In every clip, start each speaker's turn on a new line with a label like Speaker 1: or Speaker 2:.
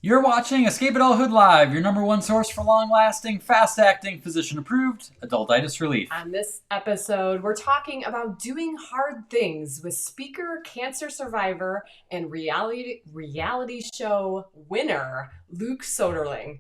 Speaker 1: You're watching Escape Adulthood Live, your number one source for long-lasting, fast-acting, physician-approved adultitis relief.
Speaker 2: On this episode, we're talking about doing hard things with speaker, cancer survivor, and reality show winner, Luke Soderling.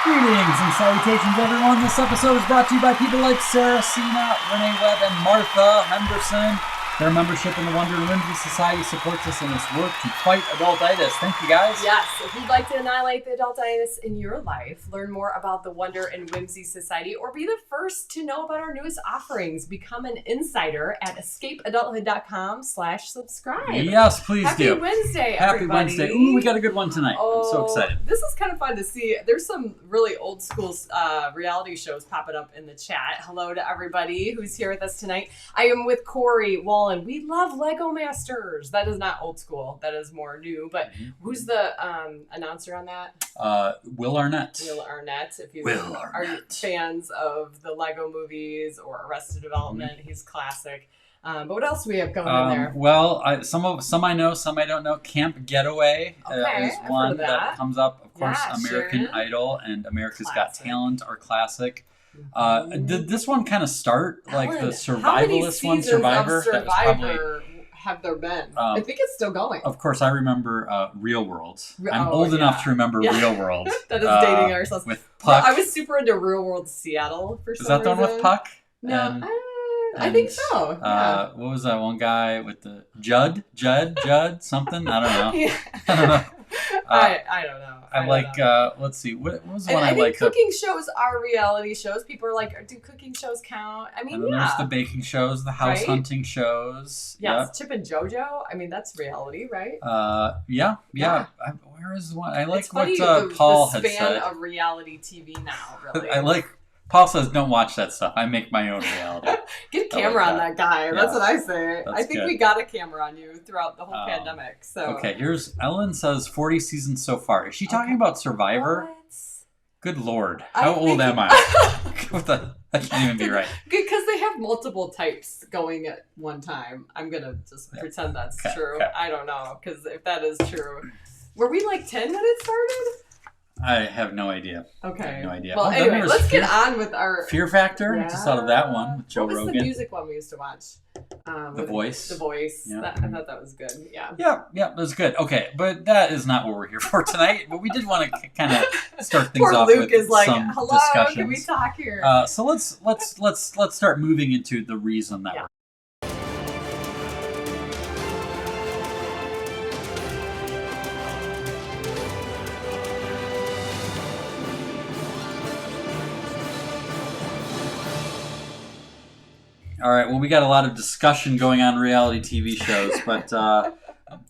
Speaker 1: Greetings and salutations, everyone. This episode is brought to you by people like Sarah Cena, Renee Webb, and Martha Henderson. Their membership in the Wonder and Whimsy Society supports us in this work to fight adultitis. Thank you, guys.
Speaker 2: Yes, if you'd like to annihilate the adultitis in your life, learn more about the Wonder and Whimsy Society, or be the first to know about our newest offerings, become an insider at escapeadulthood.com/subscribe.
Speaker 1: Yes, please
Speaker 2: Happy
Speaker 1: do.
Speaker 2: Wednesday,
Speaker 1: Happy
Speaker 2: everybody.
Speaker 1: Wednesday. Ooh, we got a good one tonight. I'm so excited.
Speaker 2: This is kind of fun to see. There's some really old school reality shows popping up in the chat. Hello to everybody who's here with us tonight. I am with Corey Wallen. We love Lego Masters. That is not old school. That is more new. But who's the announcer on that?
Speaker 1: Will Arnett.
Speaker 2: Will Arnett. If you
Speaker 1: Will
Speaker 2: are
Speaker 1: Arnett.
Speaker 2: fans of the Lego movies or Arrested Development, he's classic. But what else do we have going in there?
Speaker 1: Well, some I know, some I don't know. Camp Getaway is
Speaker 2: I've
Speaker 1: one
Speaker 2: heard of that.
Speaker 1: comes up. Of course,
Speaker 2: Yeah,
Speaker 1: American
Speaker 2: Sharon.
Speaker 1: Idol and America's
Speaker 2: Classic.
Speaker 1: Got Talent are classic. Did this one kind of start like the
Speaker 2: Ellen,
Speaker 1: survivalist one, Survivor?
Speaker 2: How many
Speaker 1: That was probably,
Speaker 2: Survivor have there been? I think it's still going.
Speaker 1: of course, I remember Real World. I'm
Speaker 2: Oh,
Speaker 1: old
Speaker 2: yeah.
Speaker 1: enough to remember
Speaker 2: Yeah.
Speaker 1: Real World.
Speaker 2: That is dating ourselves.
Speaker 1: With
Speaker 2: Well,
Speaker 1: Puck.
Speaker 2: I was super into Real World Seattle for some
Speaker 1: Is that the one
Speaker 2: reason.
Speaker 1: with Puck?
Speaker 2: No,
Speaker 1: And-
Speaker 2: I think so. Yeah.
Speaker 1: What was that one guy with the Judd, something? I don't know.
Speaker 2: Yeah.
Speaker 1: I don't know.
Speaker 2: I don't know.
Speaker 1: I
Speaker 2: don't
Speaker 1: like.
Speaker 2: know.
Speaker 1: Let's see. What was the
Speaker 2: And
Speaker 1: one
Speaker 2: I
Speaker 1: I
Speaker 2: think
Speaker 1: liked?
Speaker 2: cooking shows are reality shows. People are like, do cooking shows count? I mean,
Speaker 1: And then
Speaker 2: yeah.
Speaker 1: there's the baking shows, the house
Speaker 2: Right?
Speaker 1: hunting shows.
Speaker 2: Yes, Chip and JoJo. I mean, that's reality, right?
Speaker 1: Yeah.
Speaker 2: Yeah.
Speaker 1: Where is one? I like
Speaker 2: It's funny,
Speaker 1: what Paul
Speaker 2: the
Speaker 1: had
Speaker 2: span
Speaker 1: said.
Speaker 2: of reality TV now, really.
Speaker 1: I like. Paul says, "Don't watch that stuff. I make my own reality."
Speaker 2: Get a
Speaker 1: I like
Speaker 2: camera on
Speaker 1: that.
Speaker 2: that guy.
Speaker 1: Yeah.
Speaker 2: That's what I say.
Speaker 1: That's
Speaker 2: I think
Speaker 1: good.
Speaker 2: we got a camera on you throughout the whole pandemic. So
Speaker 1: Okay, here's Ellen says 40 seasons so far. Is she talking about Survivor?
Speaker 2: What?
Speaker 1: Good Lord,
Speaker 2: I
Speaker 1: how old
Speaker 2: think-
Speaker 1: am I? What the? That can't even be right.
Speaker 2: Because they have multiple types going at one time. I'm gonna just pretend that's
Speaker 1: Okay,
Speaker 2: true.
Speaker 1: okay.
Speaker 2: I don't know, because if that is true, were we like 10 when it started?
Speaker 1: I have no idea.
Speaker 2: Okay.
Speaker 1: I have no idea.
Speaker 2: Well,
Speaker 1: Oh, then
Speaker 2: anyway,
Speaker 1: there was
Speaker 2: let's
Speaker 1: Fear-
Speaker 2: get on with our
Speaker 1: Fear Factor. I just thought of that one with Joe
Speaker 2: what was
Speaker 1: Rogan.
Speaker 2: the music one we used to watch?
Speaker 1: The Voice.
Speaker 2: The Voice.
Speaker 1: Yeah.
Speaker 2: I thought that was good. Yeah.
Speaker 1: Yeah, that was good. Okay, but that is not what we're here for tonight. But we did want to kind of start things
Speaker 2: Poor
Speaker 1: off
Speaker 2: Luke
Speaker 1: with
Speaker 2: is like,
Speaker 1: some
Speaker 2: hello,
Speaker 1: discussions.
Speaker 2: can we talk here?
Speaker 1: So let's start moving into the reason that
Speaker 2: Yeah.
Speaker 1: we're. All right. Well, we got a lot of discussion going on in reality TV shows, but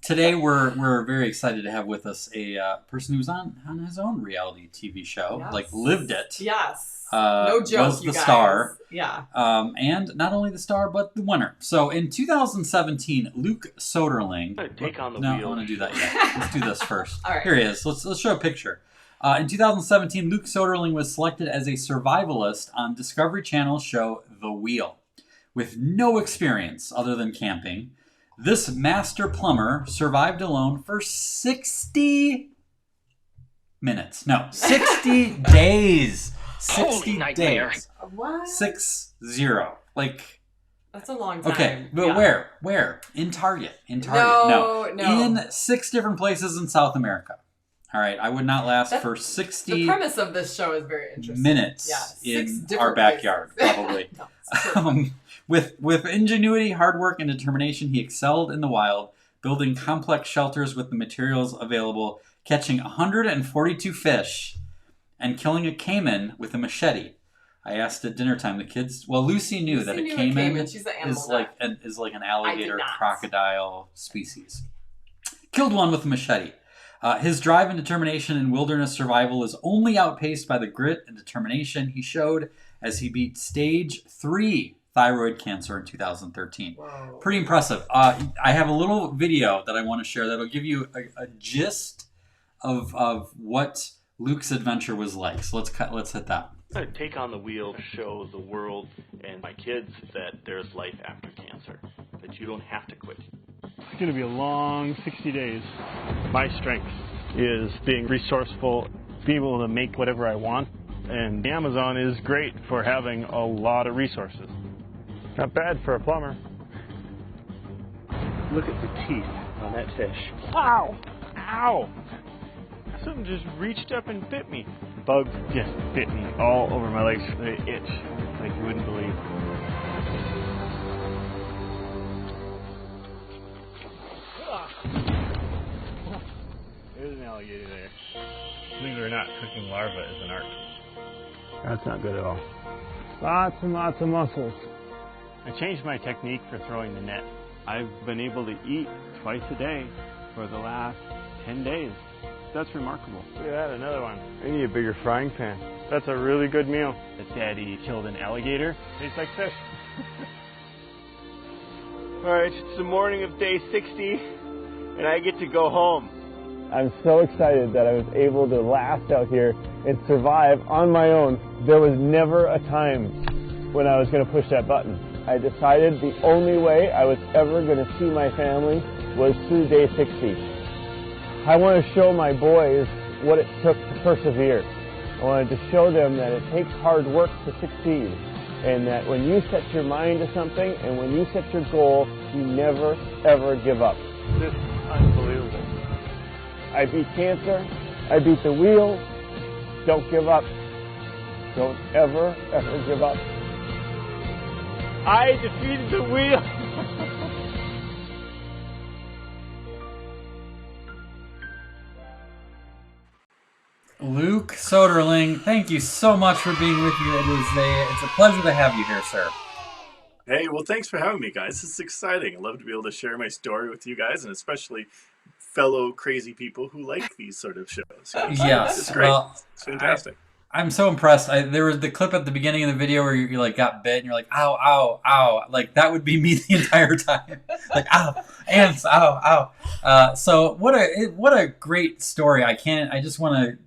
Speaker 1: today we're very excited to have with us a person who's on his own reality TV show,
Speaker 2: Yes.
Speaker 1: like lived it.
Speaker 2: Yes.
Speaker 1: No
Speaker 2: No joke,
Speaker 1: was the
Speaker 2: you guys.
Speaker 1: star.
Speaker 2: Yeah.
Speaker 1: And not only the star, but the winner. So in 2017, Luke Soderling.
Speaker 3: Take on the
Speaker 1: No, I
Speaker 3: wheel.
Speaker 1: want to do that yet. Let's do this first.
Speaker 2: All right.
Speaker 1: Here he is. Let's show a picture. In 2017, Luke Soderling was selected as a survivalist on Discovery Channel's show The Wheel. With no experience other than camping, this master plumber survived alone for 60 minutes. No, 60 days. 60
Speaker 3: Holy nightmare.
Speaker 1: days.
Speaker 2: What?
Speaker 1: 6-0. Like,
Speaker 2: That's a long time.
Speaker 1: okay, but
Speaker 2: Yeah.
Speaker 1: where? Where? In Target.
Speaker 2: No.
Speaker 1: In 6 different places in South America. All right, I would not last
Speaker 2: That-
Speaker 1: for
Speaker 2: The
Speaker 1: 60
Speaker 2: premise of this show is very interesting.
Speaker 1: minutes
Speaker 2: Yeah, 6
Speaker 1: in
Speaker 2: different
Speaker 1: our backyard,
Speaker 2: places.
Speaker 1: probably.
Speaker 2: No, it's true.
Speaker 1: With ingenuity, hard work, and determination, he excelled in the wild, building complex shelters with the materials available, catching 142 fish, and killing a caiman with a machete. I asked at dinner time the kids. Well, Lucy knew that a
Speaker 2: Lucy knew
Speaker 1: caiman
Speaker 2: She's an animal
Speaker 1: is
Speaker 2: nut.
Speaker 1: like an alligator
Speaker 2: not.
Speaker 1: crocodile species. Killed one with a machete. His drive and determination in wilderness survival is only outpaced by the grit and determination he showed as he beat stage 3 thyroid cancer in 2013.
Speaker 2: Whoa.
Speaker 1: Pretty impressive. I have a little video that I want to share that'll give you a gist of what Luke's adventure was like. So let's hit that.
Speaker 3: I take on the wheel to show the world and my kids that there's life after cancer, that you don't have to quit.
Speaker 4: It's going to be a long 60 days. My strength is being resourceful, being able to make whatever I want, and Amazon is great for having a lot of resources. Not bad for a plumber. Look at the teeth on that fish. Ow! Ow! Something just reached up and bit me. Bug just bit me all over my legs. They itch like you wouldn't believe. There's an alligator there. Believe it or not, cooking larvae is an art. That's not good at all. Lots and lots of mussels. I changed my technique for throwing the net. I've been able to eat twice a day for the last 10 days. That's remarkable. Look at that, another one. I need a bigger frying pan. That's a really good meal. Daddy killed an alligator. Tastes like fish. All right, it's the morning of day 60, and I get to go home. I'm so excited that I was able to last out here and survive on my own. There was never a time when I was going to push that button. I decided the only way I was ever going to see my family was through day 60. I want to show my boys what it took to persevere. I wanted to show them that it takes hard work to succeed, and that when you set your mind to something and when you set your goal, you never, ever give up. This is unbelievable. I beat cancer. I beat the wheel. Don't give up. Don't ever, ever give up. I defeated the wheel.
Speaker 1: Luke Soderling, thank you so much for being with you. It's a pleasure to have you here, sir.
Speaker 5: Hey, well, thanks for having me, guys. It's exciting. I love to be able to share my story with you guys, and especially fellow crazy people who like these sort of shows.
Speaker 1: Yes,
Speaker 5: it's great.
Speaker 1: Well,
Speaker 5: it's fantastic.
Speaker 1: I'm so impressed. There was the clip at the beginning of the video where you like got bit and you're like, ow, ow, ow. Like that would be me the entire time. Like, ow, ants, ow, ow. So what a great story. I just want to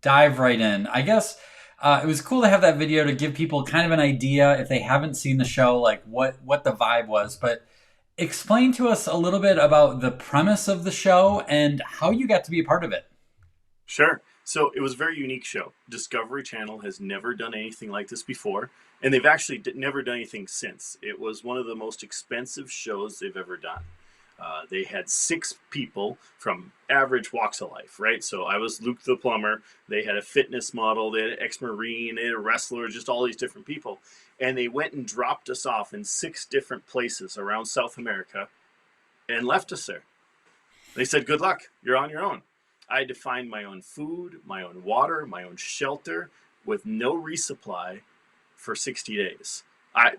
Speaker 1: dive right in. I guess it was cool to have that video to give people kind of an idea if they haven't seen the show, like what the vibe was. But explain to us a little bit about the premise of the show and how you got to be a part of it.
Speaker 5: Sure. So it was a very unique show. Discovery Channel has never done anything like this before, and they've actually never done anything since. It was one of the most expensive shows they've ever done. They had 6 people from average walks of life, right? So I was Luke the plumber. They had a fitness model. They had an ex-Marine. They had a wrestler, just all these different people. And they went and dropped us off in 6 different places around South America and left us there. They said, good luck. You're on your own. I had to find my own food, my own water, my own shelter with no resupply for 60 days.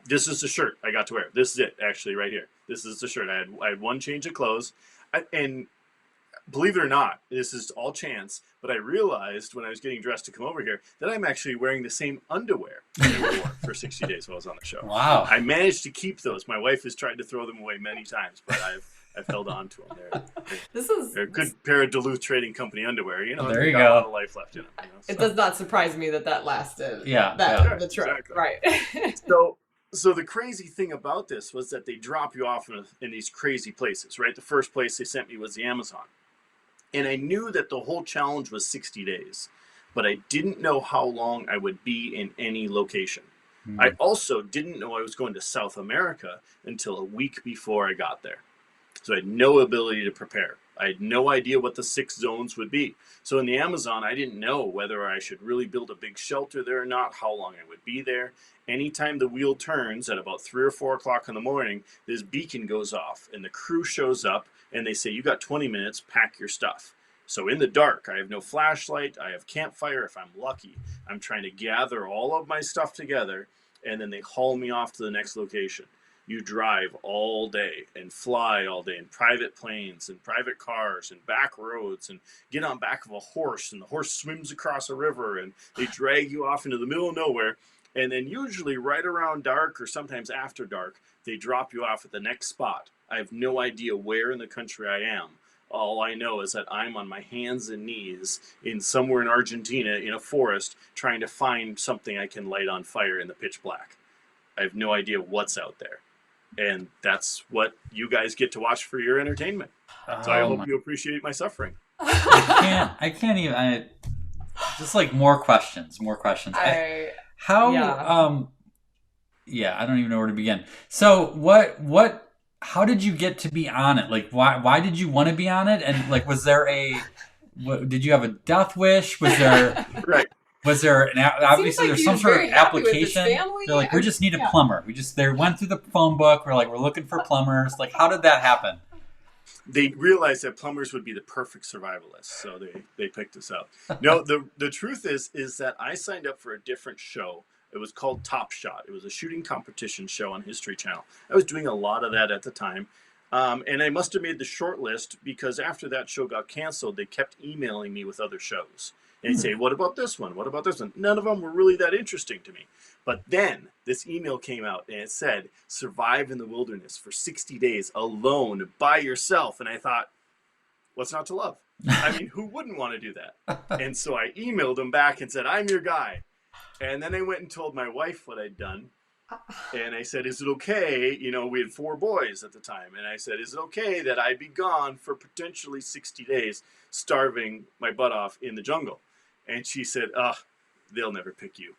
Speaker 5: This is the shirt I got to wear. This is it, actually, right here. This is the shirt. I had one change of clothes. And believe it or not, this is all chance, but I realized when I was getting dressed to come over here that I'm actually wearing the same underwear that I wore for 60 days while I was on the show.
Speaker 1: Wow.
Speaker 5: I managed to keep those. My wife has tried to throw them away many times, but I've held on to them. They're a good pair of Duluth Trading Company underwear. You know,
Speaker 1: there you
Speaker 5: got
Speaker 1: go.
Speaker 5: a lot of life left in them. You know, so.
Speaker 2: It does not surprise me that lasted.
Speaker 1: Yeah.
Speaker 2: The trip,
Speaker 5: exactly.
Speaker 2: right?
Speaker 5: So the crazy thing about this was that they drop you off in these crazy places, right? The first place they sent me was the Amazon. And I knew that the whole challenge was 60 days, but I didn't know how long I would be in any location. Mm-hmm. I also didn't know I was going to South America until a week before I got there. So I had no ability to prepare. I had no idea what the 6 zones would be. So in the Amazon, I didn't know whether I should really build a big shelter there or not, how long I would be there. Anytime the wheel turns at about 3 or 4 o'clock in the morning, this beacon goes off and the crew shows up and they say, you got 20 minutes, pack your stuff. So in the dark, I have no flashlight, I have campfire if I'm lucky. I'm trying to gather all of my stuff together and then they haul me off to the next location. You drive all day and fly all day in private planes and private cars and back roads and get on back of a horse and the horse swims across a river and they drag you off into the middle of nowhere. And then usually right around dark or sometimes after dark, they drop you off at the next spot. I have no idea where in the country I am. All I know is that I'm on my hands and knees in somewhere in Argentina in a forest trying to find something I can light on fire in the pitch black. I have no idea what's out there. And that's what you guys get to watch for your entertainment. So I hope you appreciate my suffering.
Speaker 1: I can't even. Just like more questions. I don't even know where to begin. So how did you get to be on it? Like, why did you want to be on it? And like, did you have a death wish? Was there,
Speaker 5: right.
Speaker 1: Was there obviously there's some sort of application? They're like, we just need a plumber. They went through the phone book. We're like, we're looking for plumbers. Like, how did that happen?
Speaker 5: They realized that plumbers would be the perfect survivalists, so they picked us up. No, the truth is that I signed up for a different show. It was called Top Shot. It was a shooting competition show on History Channel. I was doing a lot of that at the time. And I must have made the short list because after that show got canceled, they kept emailing me with other shows. And they'd say, what about this one? What about this one? None of them were really that interesting to me. But then this email came out and it said, survive in the wilderness for 60 days alone by yourself. And I thought, what's not to love? I mean, who wouldn't want to do that? And so I emailed them back and said, I'm your guy. And then I went and told my wife what I'd done. And I said, is it okay? You know, we had 4 boys at the time. And I said, is it okay that I be gone for potentially 60 days, starving my butt off in the jungle? And she said, they'll never pick you.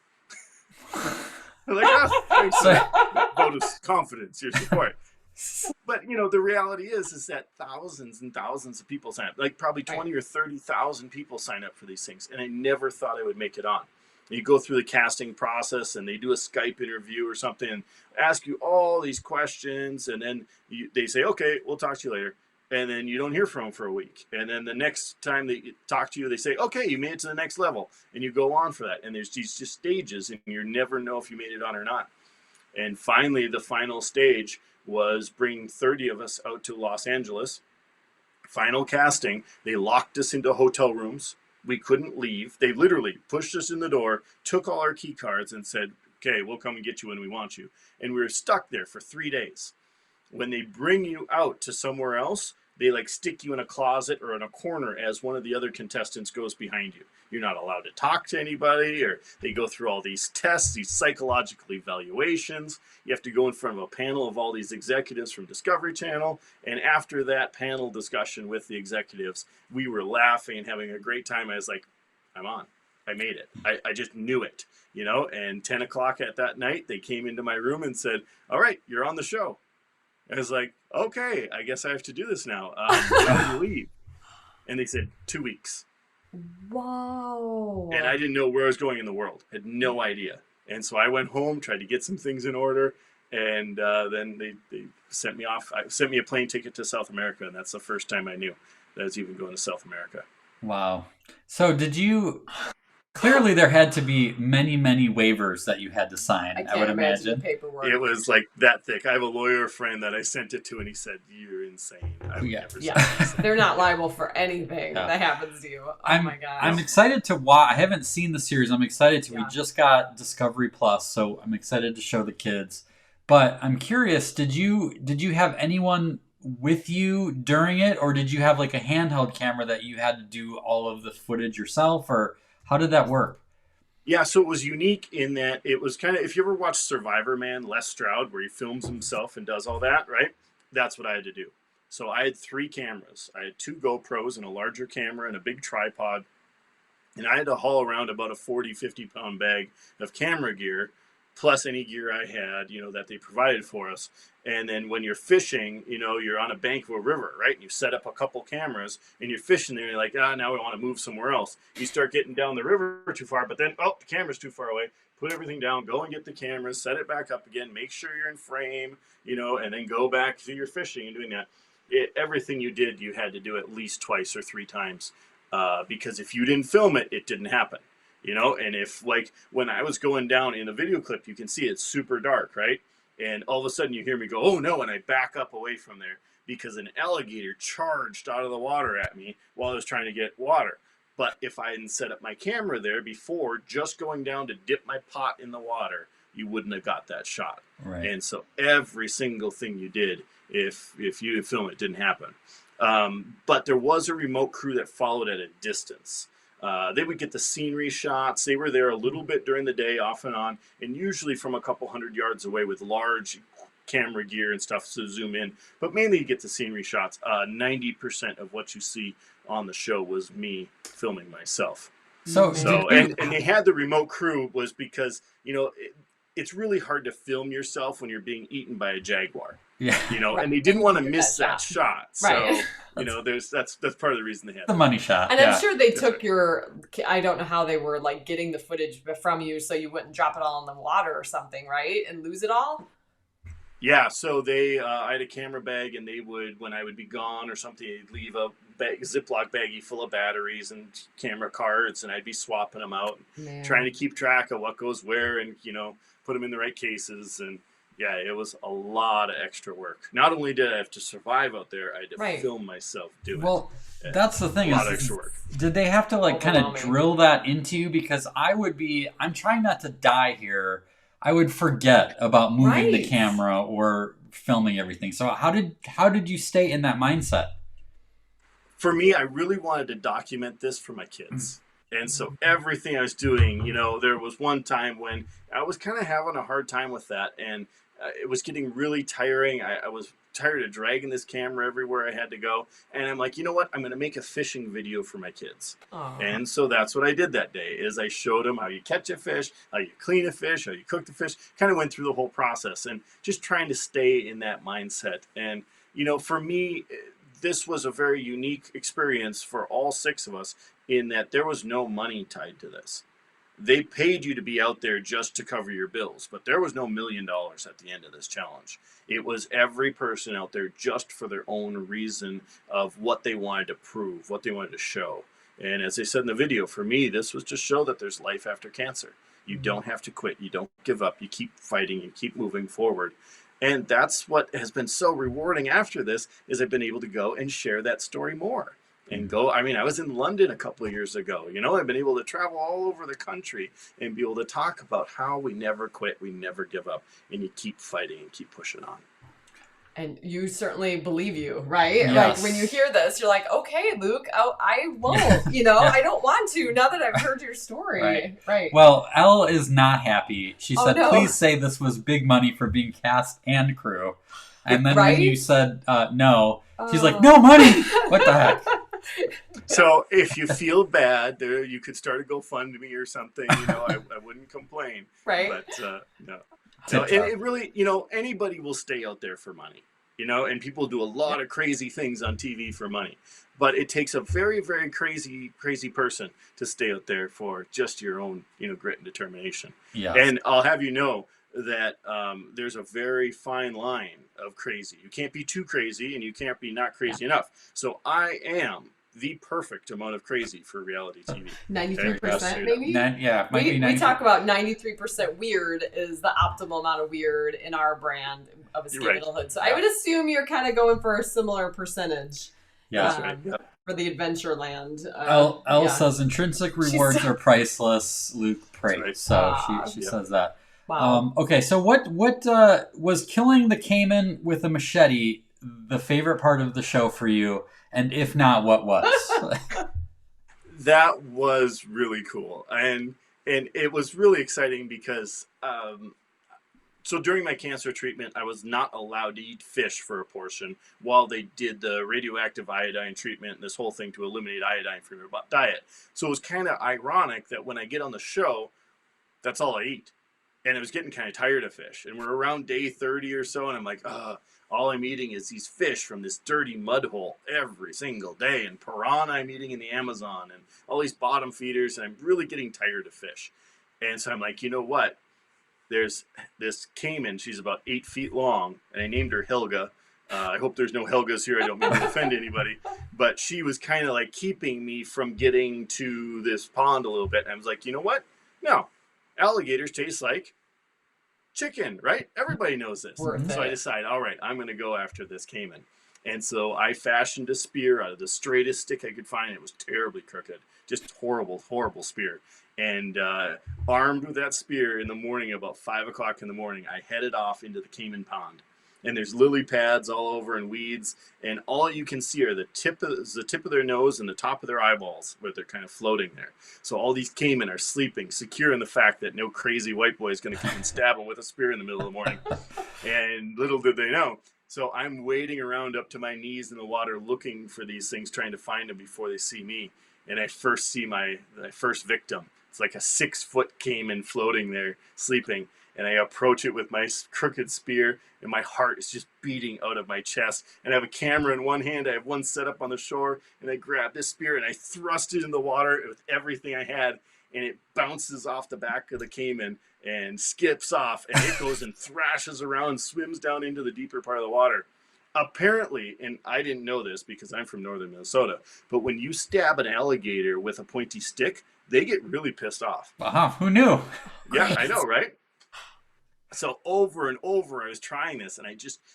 Speaker 5: I'm like, thanks for that vote of confidence, your support. But, you know, the reality is that thousands and thousands of people sign up. Like probably 20 or 30,000 people sign up for these things. And I never thought I would make it on. You go through the casting process and they do a Skype interview or something and ask you all these questions. And then they say, okay, we'll talk to you later. And then you don't hear from them for a week. And then the next time they talk to you, they say, okay, you made it to the next level. And you go on for that. And there's these just stages and you never know if you made it on or not. And finally, the final stage was bringing 30 of us out to Los Angeles. Final casting. They locked us into hotel rooms. We couldn't leave. They literally pushed us in the door, took all our key cards and said, okay, we'll come and get you when we want you. And we were stuck there for 3 days. When they bring you out to somewhere else, they like stick you in a closet or in a corner as one of the other contestants goes behind you. You're not allowed to talk to anybody, or they go through all these tests, these psychological evaluations. You have to go in front of a panel of all these executives from Discovery Channel. And after that panel discussion with the executives, we were laughing and having a great time. I was like, I'm on. I made it. I just knew it, you know, and 10 o'clock at that night, they came into my room and said, all right, you're on the show. I was like, okay, I guess I have to do this now. When do you leave? And they said, 2 weeks.
Speaker 2: Whoa.
Speaker 5: And I didn't know where I was going in the world. Had no idea. And so I went home, tried to get some things in order. And then they sent me off. Sent me a plane ticket to South America. And that's the first time I knew that I was even going to South America.
Speaker 1: Wow. So did you... Clearly, there had to be many, many waivers that you had to sign, I would imagine.
Speaker 2: The paperwork.
Speaker 5: It was like that thick. I have a lawyer friend that I sent it to, and he said, you're insane. I would never sign this.
Speaker 2: They're not liable for anything that happens to you. Oh, my gosh.
Speaker 1: I'm excited to watch. I haven't seen the series. I'm excited to. We just got Discovery Plus, so I'm excited to show the kids. But I'm curious, did you have anyone with you during it, or did you have like a handheld camera that you had to do all of the footage yourself, or... How did that work?
Speaker 5: Yeah, so it was unique in that it was kind of, if you ever watch Survivor Man, Les Stroud, where he films himself and does all that, right? That's what I had to do. So I had 3 cameras. I had 2 GoPros and a larger camera and a big tripod. And I had to haul around about a 40, 50-pound bag of camera gear, plus any gear I had, you know, that they provided for us. And then when you're fishing, you know, you're on a bank of a river, right? And you set up a couple cameras and you're fishing there. And you're like, now we want to move somewhere else. You start getting down the river too far, but then, the camera's too far away. Put everything down, go and get the cameras, set it back up again, make sure you're in frame, you know, and then go back to your fishing and doing that. Everything you did, you had to do at least twice or 3 times because if you didn't film it, it didn't happen. You know, and if like when I was going down in the video clip, you can see it's super dark, right? And all of a sudden you hear me go, oh no, and I back up away from there because an alligator charged out of the water at me while I was trying to get water. But if I hadn't set up my camera there before, just going down to dip my pot in the water, you wouldn't have got that shot.
Speaker 1: Right.
Speaker 5: And so every single thing you did, if you didn't film it, didn't happen. But there was a remote crew that followed at a distance. They would get the scenery shots. They were there a little bit during the day, off and on, and usually from a couple 100 yards away with large camera gear and stuff to zoom in. But mainly you get the scenery shots. 90% of what you see on the show was me filming myself.
Speaker 1: So
Speaker 5: and they had the remote crew was because, it's really hard to film yourself when you're being eaten by a jaguar.
Speaker 1: Yeah.
Speaker 2: Right.
Speaker 5: And they didn't want to miss that shot. So,
Speaker 2: right.
Speaker 5: that's part of the reason they had
Speaker 1: the money shot.
Speaker 2: And I'm sure they took I don't know how they were like getting the footage from you so you wouldn't drop it all in the water or something, right? And lose it all?
Speaker 5: Yeah, so I had a camera bag, and they would, when I would be gone or something, they'd leave a Ziploc baggie full of batteries and camera cards, and I'd be swapping them out, trying to keep track of what goes where, and put them in the right cases. And yeah, it was a lot of extra work. Not only did I have to survive out there, I had to film myself do it.
Speaker 1: Well, that's the thing.
Speaker 5: A lot of extra work.
Speaker 1: Did they have to kind of drill that into you? Because I'm trying not to die here. I would forget about moving the camera or filming everything. So how did you stay in that mindset?
Speaker 5: For me, I really wanted to document this for my kids. And so everything I was doing, there was one time when I was kind of having a hard time with that. And it was getting really tiring. I was tired of dragging this camera everywhere I had to go. And I'm like, you know what? I'm going to make a fishing video for my kids. Aww. And so that's what I did that day is I showed them how you catch a fish, how you clean a fish, how you cook the fish, kind of went through the whole process and just trying to stay in that mindset. And, for me, this was a very unique experience for all 6 of us in that there was no money tied to this. They paid you to be out there just to cover your bills, but there was no $1 million at the end of this challenge. It was every person out there just for their own reason of what they wanted to prove, what they wanted to show. And as I said in the video, for me, this was to show that there's life after cancer. You don't have to quit. You don't give up. You keep fighting and keep moving forward. And that's what has been so rewarding after this is I've been able to go and share that story more. And I was in London a couple of years ago. I've been able to travel all over the country and be able to talk about how we never quit, we never give up, and you keep fighting and keep pushing on.
Speaker 2: And you certainly believe you, right?
Speaker 1: Yes.
Speaker 2: Like when you hear this, you're like, okay, Luke, I won't, I don't want to now that I've heard your story. Right.
Speaker 1: Well, Elle is not happy. She said,
Speaker 2: no.
Speaker 1: Please say this was big money for being cast and crew. And then when you said no, she's like, no money. What the heck?
Speaker 5: So if you feel bad, you could start a GoFundMe or something. I wouldn't complain.
Speaker 2: Right.
Speaker 5: But no. So it really, anybody will stay out there for money. And people do a lot of crazy things on TV for money. But it takes a very, very crazy person to stay out there for just your own, grit and determination.
Speaker 1: Yeah.
Speaker 5: And I'll have you know that there's a very fine line of crazy. You can't be too crazy and you can't be not crazy enough. So I am the perfect amount of crazy for reality TV.
Speaker 2: 93%, maybe?
Speaker 1: We
Speaker 2: talk about 93% weird is the optimal amount of weird in our brand of Adulthood. So I would assume you're kind of going for a similar percentage.
Speaker 1: Yeah.
Speaker 2: For the Adventureland.
Speaker 1: Elle says intrinsic rewards are priceless. Luke prays. Right. So she says that.
Speaker 2: Wow.
Speaker 1: Okay, so what was killing the caiman with a machete the favorite part of the show for you? And if not, what was?
Speaker 5: That was really cool. And it was really exciting because so during my cancer treatment, I was not allowed to eat fish for a portion while they did the radioactive iodine treatment and this whole thing to eliminate iodine from your diet. So it was kind of ironic that when I get on the show, that's all I eat. And I was getting kind of tired of fish. And we're around day 30 or so, and I'm like, all I'm eating is these fish from this dirty mud hole every single day. And piranha I'm eating in the Amazon and all these bottom feeders. And I'm really getting tired of fish. And so I'm like, you know what? There's this caiman. She's about 8 feet long. And I named her Helga. I hope there's no Helgas here. I don't mean to offend anybody. But she was kind of like keeping me from getting to this pond a little bit. And I was like, you know what? No. Alligators taste like chicken, right? Everybody knows this. So I decide, all right, I'm going to go after this caiman. And so I fashioned a spear out of the straightest stick I could find. It was terribly crooked, just horrible, horrible spear. And armed with that spear in the morning, about 5 o'clock in the morning, I headed off into the Cayman Pond. And there's lily pads all over and weeds, and all you can see are the tip of their nose and the top of their eyeballs, where they're kind of floating there. So all these caiman are sleeping, secure in the fact that no crazy white boy is going to come and stab them with a spear in the middle of the morning. And little did they know. So I'm wading around up to my knees in the water, looking for these things, trying to find them before they see me. And I first see my first victim. It's like a 6-foot caiman floating there, sleeping. And I approach it with my crooked spear, and my heart is just beating out of my chest. And I have a camera in one hand, I have one set up on the shore, and I grab this spear and I thrust it in the water with everything I had, and it bounces off the back of the caiman and skips off, and it goes and thrashes around, swims down into the deeper part of the water. Apparently, and I didn't know this because I'm from northern Minnesota, but when you stab an alligator with a pointy stick, they get really pissed off.
Speaker 1: Wow, who knew?
Speaker 5: Yeah, I know, right? So over and over, I was trying this, and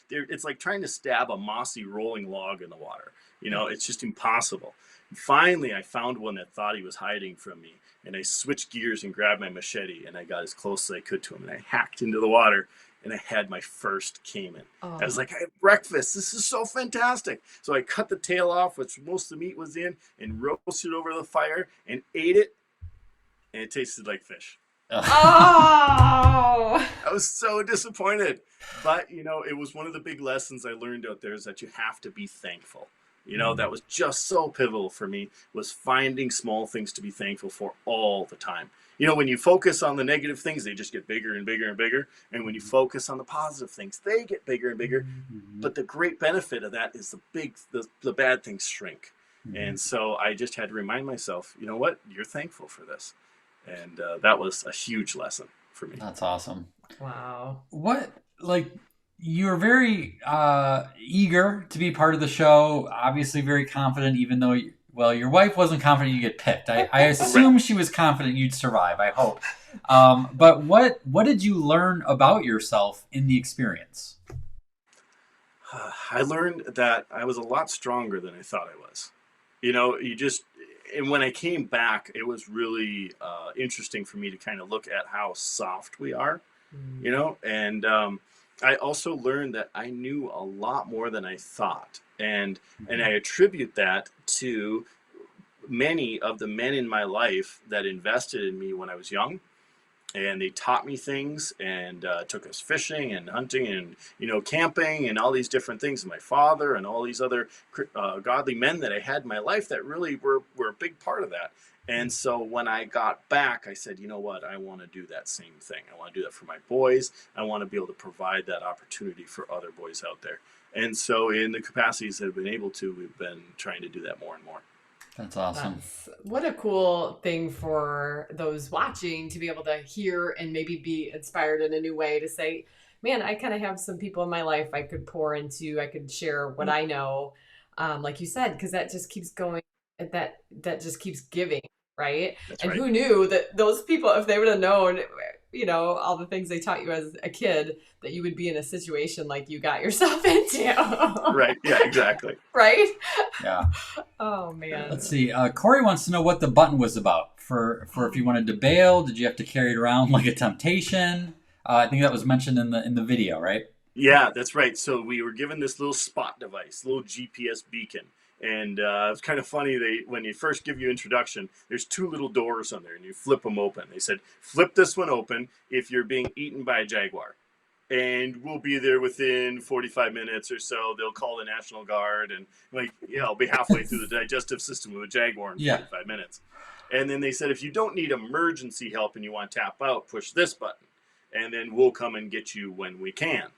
Speaker 5: it's like trying to stab a mossy rolling log in the water. It's just impossible. And finally, I found one that thought he was hiding from me, and I switched gears and grabbed my machete, and I got as close as I could to him, and I hacked into the water, and I had my first caiman. Oh. I was like, I have breakfast. This is so fantastic. So I cut the tail off, which most of the meat was in, and roasted it over the fire, and ate it, and it tasted like fish.
Speaker 2: Oh!
Speaker 5: I was so disappointed. But, it was one of the big lessons I learned out there is that you have to be thankful. That was just so pivotal for me, was finding small things to be thankful for all the time. When you focus on the negative things, they just get bigger and bigger and bigger. And when you focus on the positive things, they get bigger and bigger. Mm-hmm. But the great benefit of that is the bad things shrink. Mm-hmm. And so I just had to remind myself, you know what? You're thankful for this. And that was a huge lesson for me.
Speaker 1: That's awesome.
Speaker 2: Wow.
Speaker 1: You're very eager to be part of the show, obviously very confident, even though, your wife wasn't confident you'd get picked. I assume she was confident you'd survive, I hope. But what did you learn about yourself in the experience?
Speaker 5: I learned that I was a lot stronger than I thought I was. And when I came back, it was really interesting for me to kind of look at how soft we are, and I also learned that I knew a lot more than I thought. And I attribute that to many of the men in my life that invested in me when I was young. And they taught me things and took us fishing and hunting and, camping and all these different things. And my father and all these other godly men that I had in my life that really were a big part of that. And so when I got back, I said, you know what, I want to do that same thing. I want to do that for my boys. I want to be able to provide that opportunity for other boys out there. And so in the capacities that I've been able to, we've been trying to do that more and more.
Speaker 1: That's awesome.
Speaker 2: What a cool thing for those watching to be able to hear and maybe be inspired in a new way to say, man, I kind of have some people in my life I could pour into, I could share what I know, like you said, because that just keeps going, that just keeps giving, right?
Speaker 5: That's
Speaker 2: and
Speaker 5: right.
Speaker 2: Who knew that those people, if they would have known, all the things they taught you as a kid, that you would be in a situation like you got yourself into.
Speaker 5: Right. Yeah, exactly.
Speaker 2: Right?
Speaker 1: Yeah.
Speaker 2: Oh, man.
Speaker 1: Let's see. Corey wants to know what the button was about for if you wanted to bail. Did you have to carry it around like a temptation? I think that was mentioned in the video, right?
Speaker 5: Yeah, that's right. So we were given this little spot device, little GPS beacon. And it's kind of funny, when you first give you introduction, there's 2 little doors on there, and you flip them open. They said, flip this one open if you're being eaten by a jaguar. And we'll be there within 45 minutes or so. They'll call the National Guard, and I'll be halfway through the digestive system of a jaguar in 45 minutes. And then they said, if you don't need emergency help and you want to tap out, push this button. And then we'll come and get you when we can.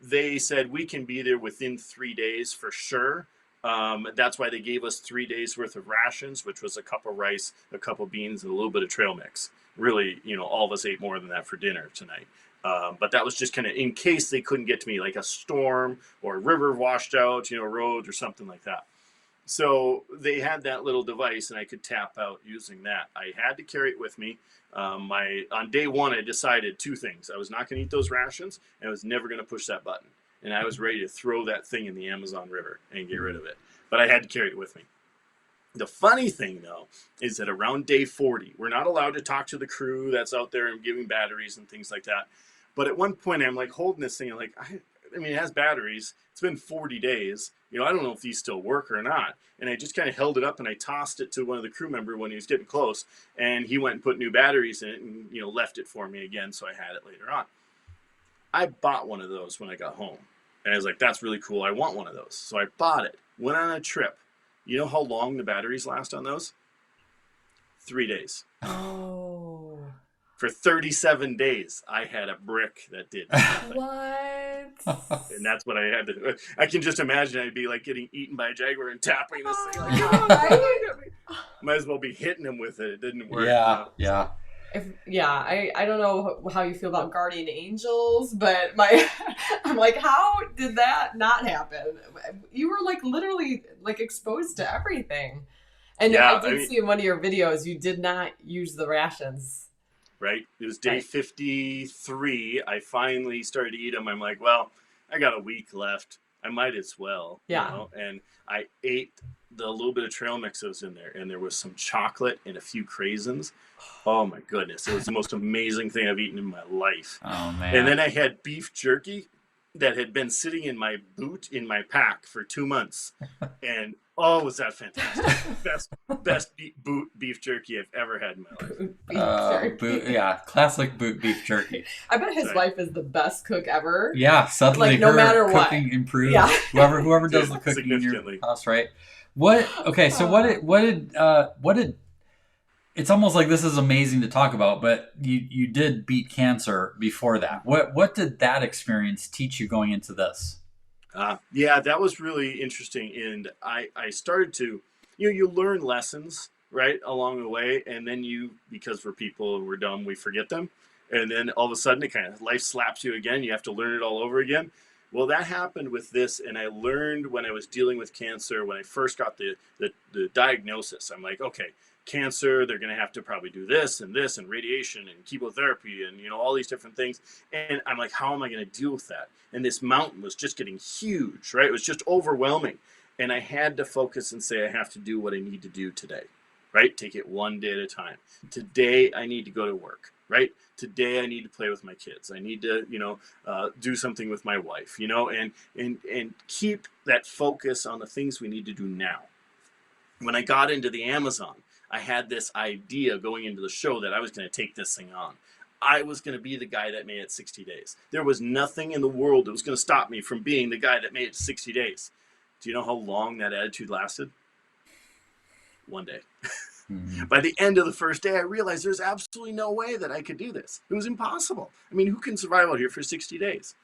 Speaker 5: They said we can be there within 3 days for sure. That's why they gave us 3 days worth of rations, which was a cup of rice, a cup of beans, and a little bit of trail mix. Really, all of us ate more than that for dinner tonight. But that was just kind of in case they couldn't get to me, like a storm or a river washed out, roads or something like that. So they had that little device, and I could tap out using that. I had to carry it with me. On day one, I decided 2 things. I was not going to eat those rations, and I was never going to push that button. and I was ready to throw that thing in the Amazon River and get rid of it. But I had to carry it with me. The funny thing, though, is that around day 40, we're not allowed to talk to the crew that's out there and giving batteries and things like that. But at one point, I'm like holding this thing, I'm like, I mean, it has batteries. It's been 40 days. You know, I don't know if these still work or not. And I just kind of held it up and I tossed it to one of the crew members when he was getting close. And he went and put new batteries in it and, you know, left it for me again. So I had it later on. I bought one of those when I got home. And I was like, that's really cool. I want one of those. So I bought it, went on a trip. You know how long the batteries last on those? 3 days.
Speaker 2: Oh.
Speaker 5: For 37 days, I had a brick that did nothing.
Speaker 2: What?
Speaker 5: And that's what I had to do. I can just imagine I'd be like getting eaten by a jaguar and tapping this thing. Like, might as well be hitting him with it. It didn't work.
Speaker 1: Yeah, yeah.
Speaker 2: I don't know how you feel about guardian angels, but I'm like, how did that not happen? You were like literally like exposed to everything. And
Speaker 5: Yeah,
Speaker 2: I did see in one of your videos, you did not use the rations.
Speaker 5: Right? It was day 53. I finally started to eat them. I'm like, well, I got a week left. I might as well.
Speaker 2: Yeah.
Speaker 5: You know? And I ate the little bit of trail mix that was in there. And there was some chocolate and a few craisins. Oh, my goodness. It was the most amazing thing I've eaten in my life.
Speaker 1: Oh, man.
Speaker 5: And then I had beef jerky that had been sitting in my boot in my pack for 2 months. And oh, was that fantastic. Best beef jerky I've ever had in my life.
Speaker 1: Classic boot beef jerky.
Speaker 2: I bet his wife is the best cook ever.
Speaker 1: Yeah, suddenly
Speaker 2: like, no matter what.
Speaker 1: cooking improved.
Speaker 2: Yeah.
Speaker 1: Whoever does the cooking in your house, right? What did it's almost like this is amazing to talk about, but you did beat cancer before that. What did that experience teach you going into this?
Speaker 5: Yeah, that was really interesting. And I started to, you learn lessons, right, along the way. And then because we're people, we're dumb, we forget them. And then all of a sudden it kind of life slaps you again. You have to learn it all over again. Well, that happened with this. And I learned when I was dealing with cancer, when I first got the diagnosis, I'm like, okay, cancer, they're going to have to probably do this and radiation and chemotherapy and, all these different things. And I'm like, how am I going to deal with that? And this mountain was just getting huge, right? It was just overwhelming. And I had to focus and say, I have to do what I need to do today, right? Take it one day at a time. Today, I need to go to work, right? Today, I need to play with my kids. I need to, do something with my wife, and keep that focus on the things we need to do now. When I got into the Amazon, I had this idea going into the show that I was going to take this thing on. I was going to be the guy that made it 60 days. There was nothing in the world that was going to stop me from being the guy that made it 60 days. Do you know how long that attitude lasted? 1 day. Mm-hmm. By the end of the first day, I realized there's absolutely no way that I could do this. It was impossible. I mean, who can survive out here for 60 days?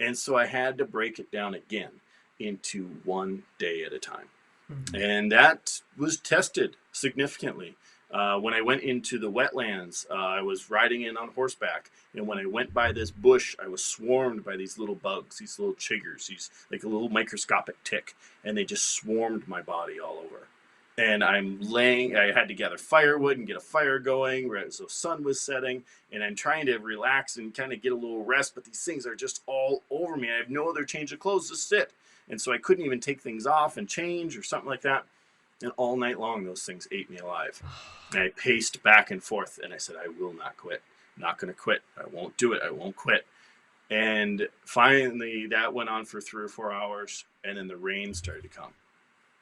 Speaker 5: And so I had to break it down again into 1 day at a time. Mm-hmm. And that was tested significantly. When I went into the wetlands, I was riding in on horseback. And when I went by this bush, I was swarmed by these little bugs, these little chiggers, these like a little microscopic tick. And they just swarmed my body all over. And I had to gather firewood and get a fire going as the sun was setting. And I'm trying to relax and kind of get a little rest. But these things are just all over me. I have no other change of clothes to sit. And so I couldn't even take things off and change or something like that. And all night long, those things ate me alive. And I paced back and forth. And I said, I will not quit. I'm not going to quit. I won't do it. I won't quit. And finally, that went on for 3 or 4 hours. And then the rain started to come.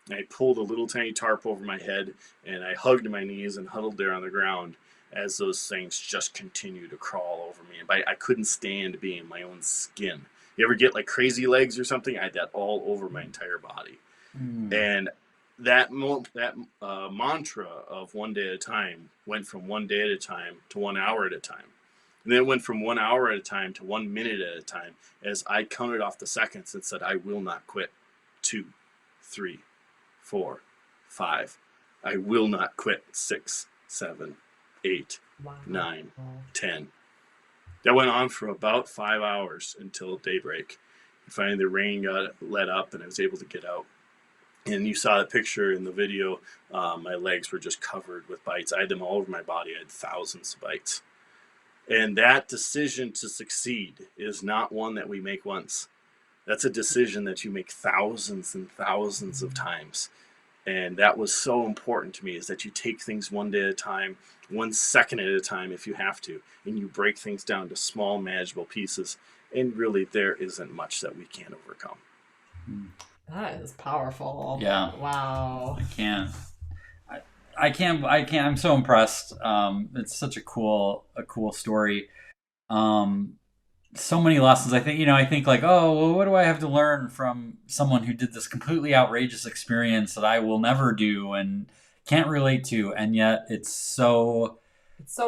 Speaker 5: And I pulled a little tiny tarp over my head. And I hugged my knees and huddled there on the ground as those things just continued to crawl over me. And I couldn't stand being in my own skin. You ever get like crazy legs or something? I had that all over my entire body. And that mantra of 1 day at a time went from 1 day at a time to 1 hour at a time. And then it went from 1 hour at a time to 1 minute at a time as I counted off the seconds and said, I will not quit. 2, 3, 4, 5. I will not quit. 6, 7, 8, 9, 10. That went on for about 5 hours until daybreak. And finally, the rain got let up and I was able to get out. And you saw the picture in the video. My legs were just covered with bites. I had them all over my body. I had thousands of bites. And that decision to succeed is not one that we make once. That's a decision that you make thousands and thousands of times. And that was so important to me, is that you take things one day at a time, 1 second at a time if you have to, and you break things down to small, manageable pieces. And really, there isn't much that we can't overcome.
Speaker 2: That is powerful.
Speaker 1: Yeah.
Speaker 2: Wow.
Speaker 1: I can't. I'm so impressed. It's such a cool story. So many lessons. I think like, oh, well, what do I have to learn from someone who did this completely outrageous experience that I will never do and can't relate to? And yet it's so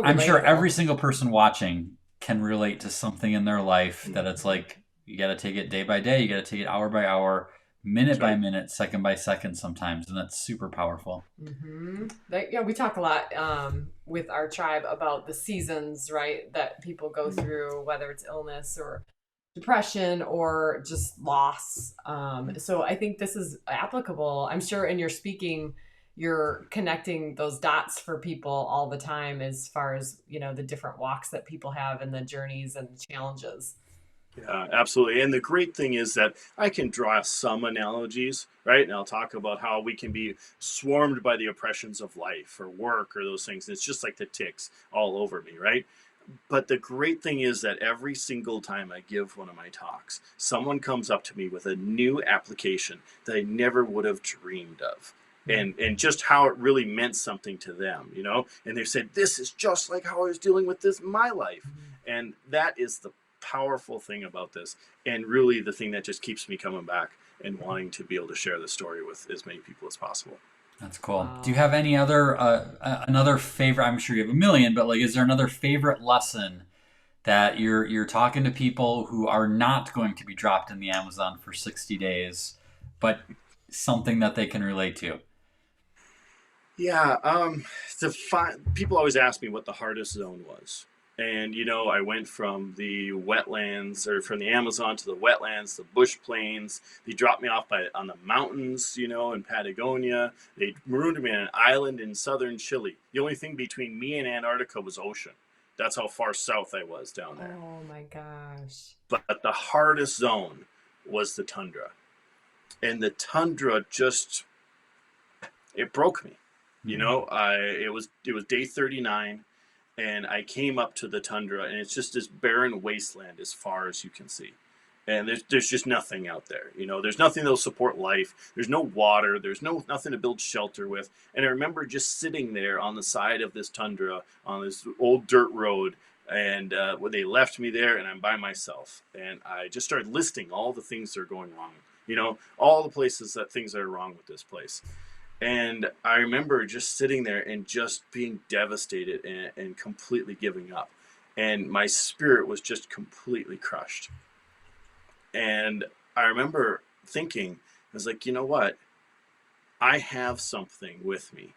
Speaker 1: I'm sure
Speaker 2: relatable.
Speaker 1: every single person watching can relate to something in their life that it's like, you got to take it day by day. You got to take it hour by hour, minute by minute, second by second sometimes. And that's super powerful.
Speaker 2: Mm-hmm. We talk a lot with our tribe about the seasons, right, that people go through, whether it's illness or depression or just loss. So I think this is applicable. I'm sure in your speaking, you're connecting those dots for people all the time, as far as, the different walks that people have and the journeys and challenges.
Speaker 5: Yeah, absolutely. And the great thing is that I can draw some analogies, right? And I'll talk about how we can be swarmed by the oppressions of life or work or those things. It's just like the ticks all over me, right? But the great thing is that every single time I give one of my talks, someone comes up to me with a new application that I never would have dreamed of. And just how it really meant something to them, And they said, this is just like how I was dealing with this in my life. And that is the powerful thing about this, and really the thing that just keeps me coming back and wanting to be able to share the story with as many people as possible.
Speaker 1: That's cool. Do you have any other another favorite? I'm sure you have a million, but like, is there another favorite lesson that you're talking to people who are not going to be dropped in the Amazon for 60 days, but something that they can relate to?
Speaker 5: Yeah, people always ask me what the hardest zone was. And, I went from the wetlands, or from the Amazon to the wetlands, the bush plains. They dropped me off on the mountains, in Patagonia. They marooned me on an island in southern Chile. The only thing between me and Antarctica was ocean. That's how far south I was down there.
Speaker 2: Oh, my gosh.
Speaker 5: But the hardest zone was the tundra. And the tundra it broke me. It was day 39. And I came up to the tundra, and it's just this barren wasteland as far as you can see. And there's just nothing out there. There's nothing that'll support life. There's no water. There's nothing to build shelter with. And I remember just sitting there on the side of this tundra on this old dirt road, and when they left me there, and I'm by myself. And I just started listing all the things that are going wrong. All the places that things that are wrong with this place. And I remember just sitting there and just being devastated and completely giving up. And my spirit was just completely crushed. And I remember thinking, I was like, you know what? I have something with me.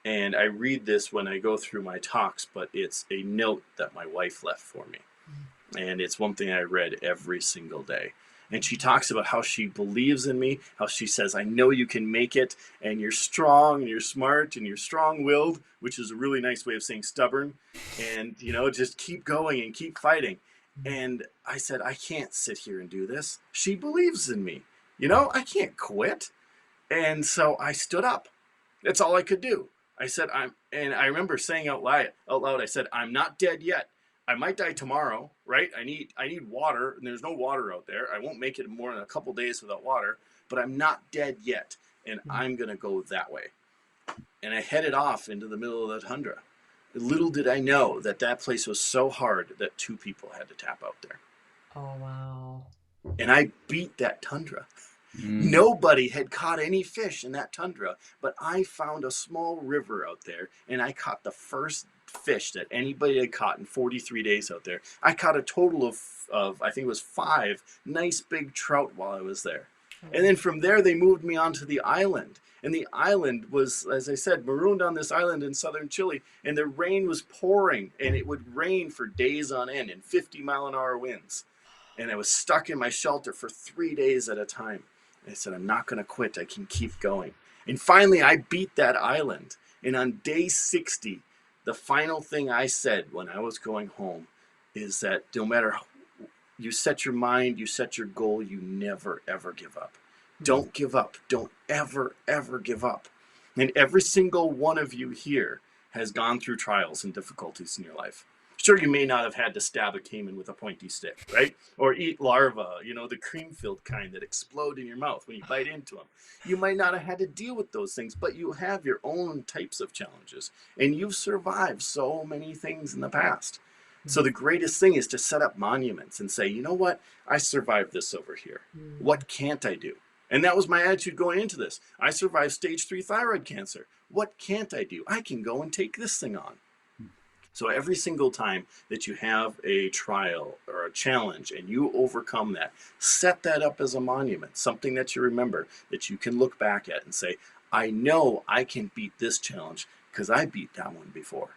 Speaker 5: And I read this when I go through my talks, but it's a note that my wife left for me. And it's one thing I read every single day. And she talks about how she believes in me, how she says, I know you can make it, and you're strong, and you're smart, and you're strong-willed, which is a really nice way of saying stubborn. And, just keep going and keep fighting. And I said, I can't sit here and do this. She believes in me. I can't quit. And so I stood up. That's all I could do. I said, and I remember saying out loud, I said, I'm not dead yet. I might die tomorrow, right? I need water, and there's no water out there. I won't make it more than a couple days without water, but I'm not dead yet, and I'm going to go that way. And I headed off into the middle of the tundra. Little did I know that place was so hard that 2 people had to tap out there.
Speaker 2: Oh, wow.
Speaker 5: And I beat that tundra. Nobody had caught any fish in that tundra, but I found a small river out there, and I caught the first fish that anybody had caught in 43 days out there. I caught a total of I think it was 5 nice big trout while I was there. And then from there, they moved me onto the island. And the island was, as I said, marooned on this island in southern Chile, and the rain was pouring, and it would rain for days on end in 50-mile-an-hour winds. And I was stuck in my shelter for 3 days at a time. And I said, I'm not going to quit. I can keep going. And finally, I beat that island. And on day 60, the final thing I said when I was going home is that no matter you set your mind, you set your goal, you never, ever give up. Don't give up. Don't ever, ever give up. And every single one of you here has gone through trials and difficulties in your life. Sure, you may not have had to stab a caiman with a pointy stick, right? Or eat larvae, the cream-filled kind that explode in your mouth when you bite into them. You might not have had to deal with those things, but you have your own types of challenges. And you've survived so many things in the past. So the greatest thing is to set up monuments and say, you know what? I survived this over here. What can't I do? And that was my attitude going into this. I survived stage 3 thyroid cancer. What can't I do? I can go and take this thing on. So every single time that you have a trial or a challenge and you overcome that, set that up as a monument, something that you remember, that you can look back at and say, I know I can beat this challenge because I beat that one before.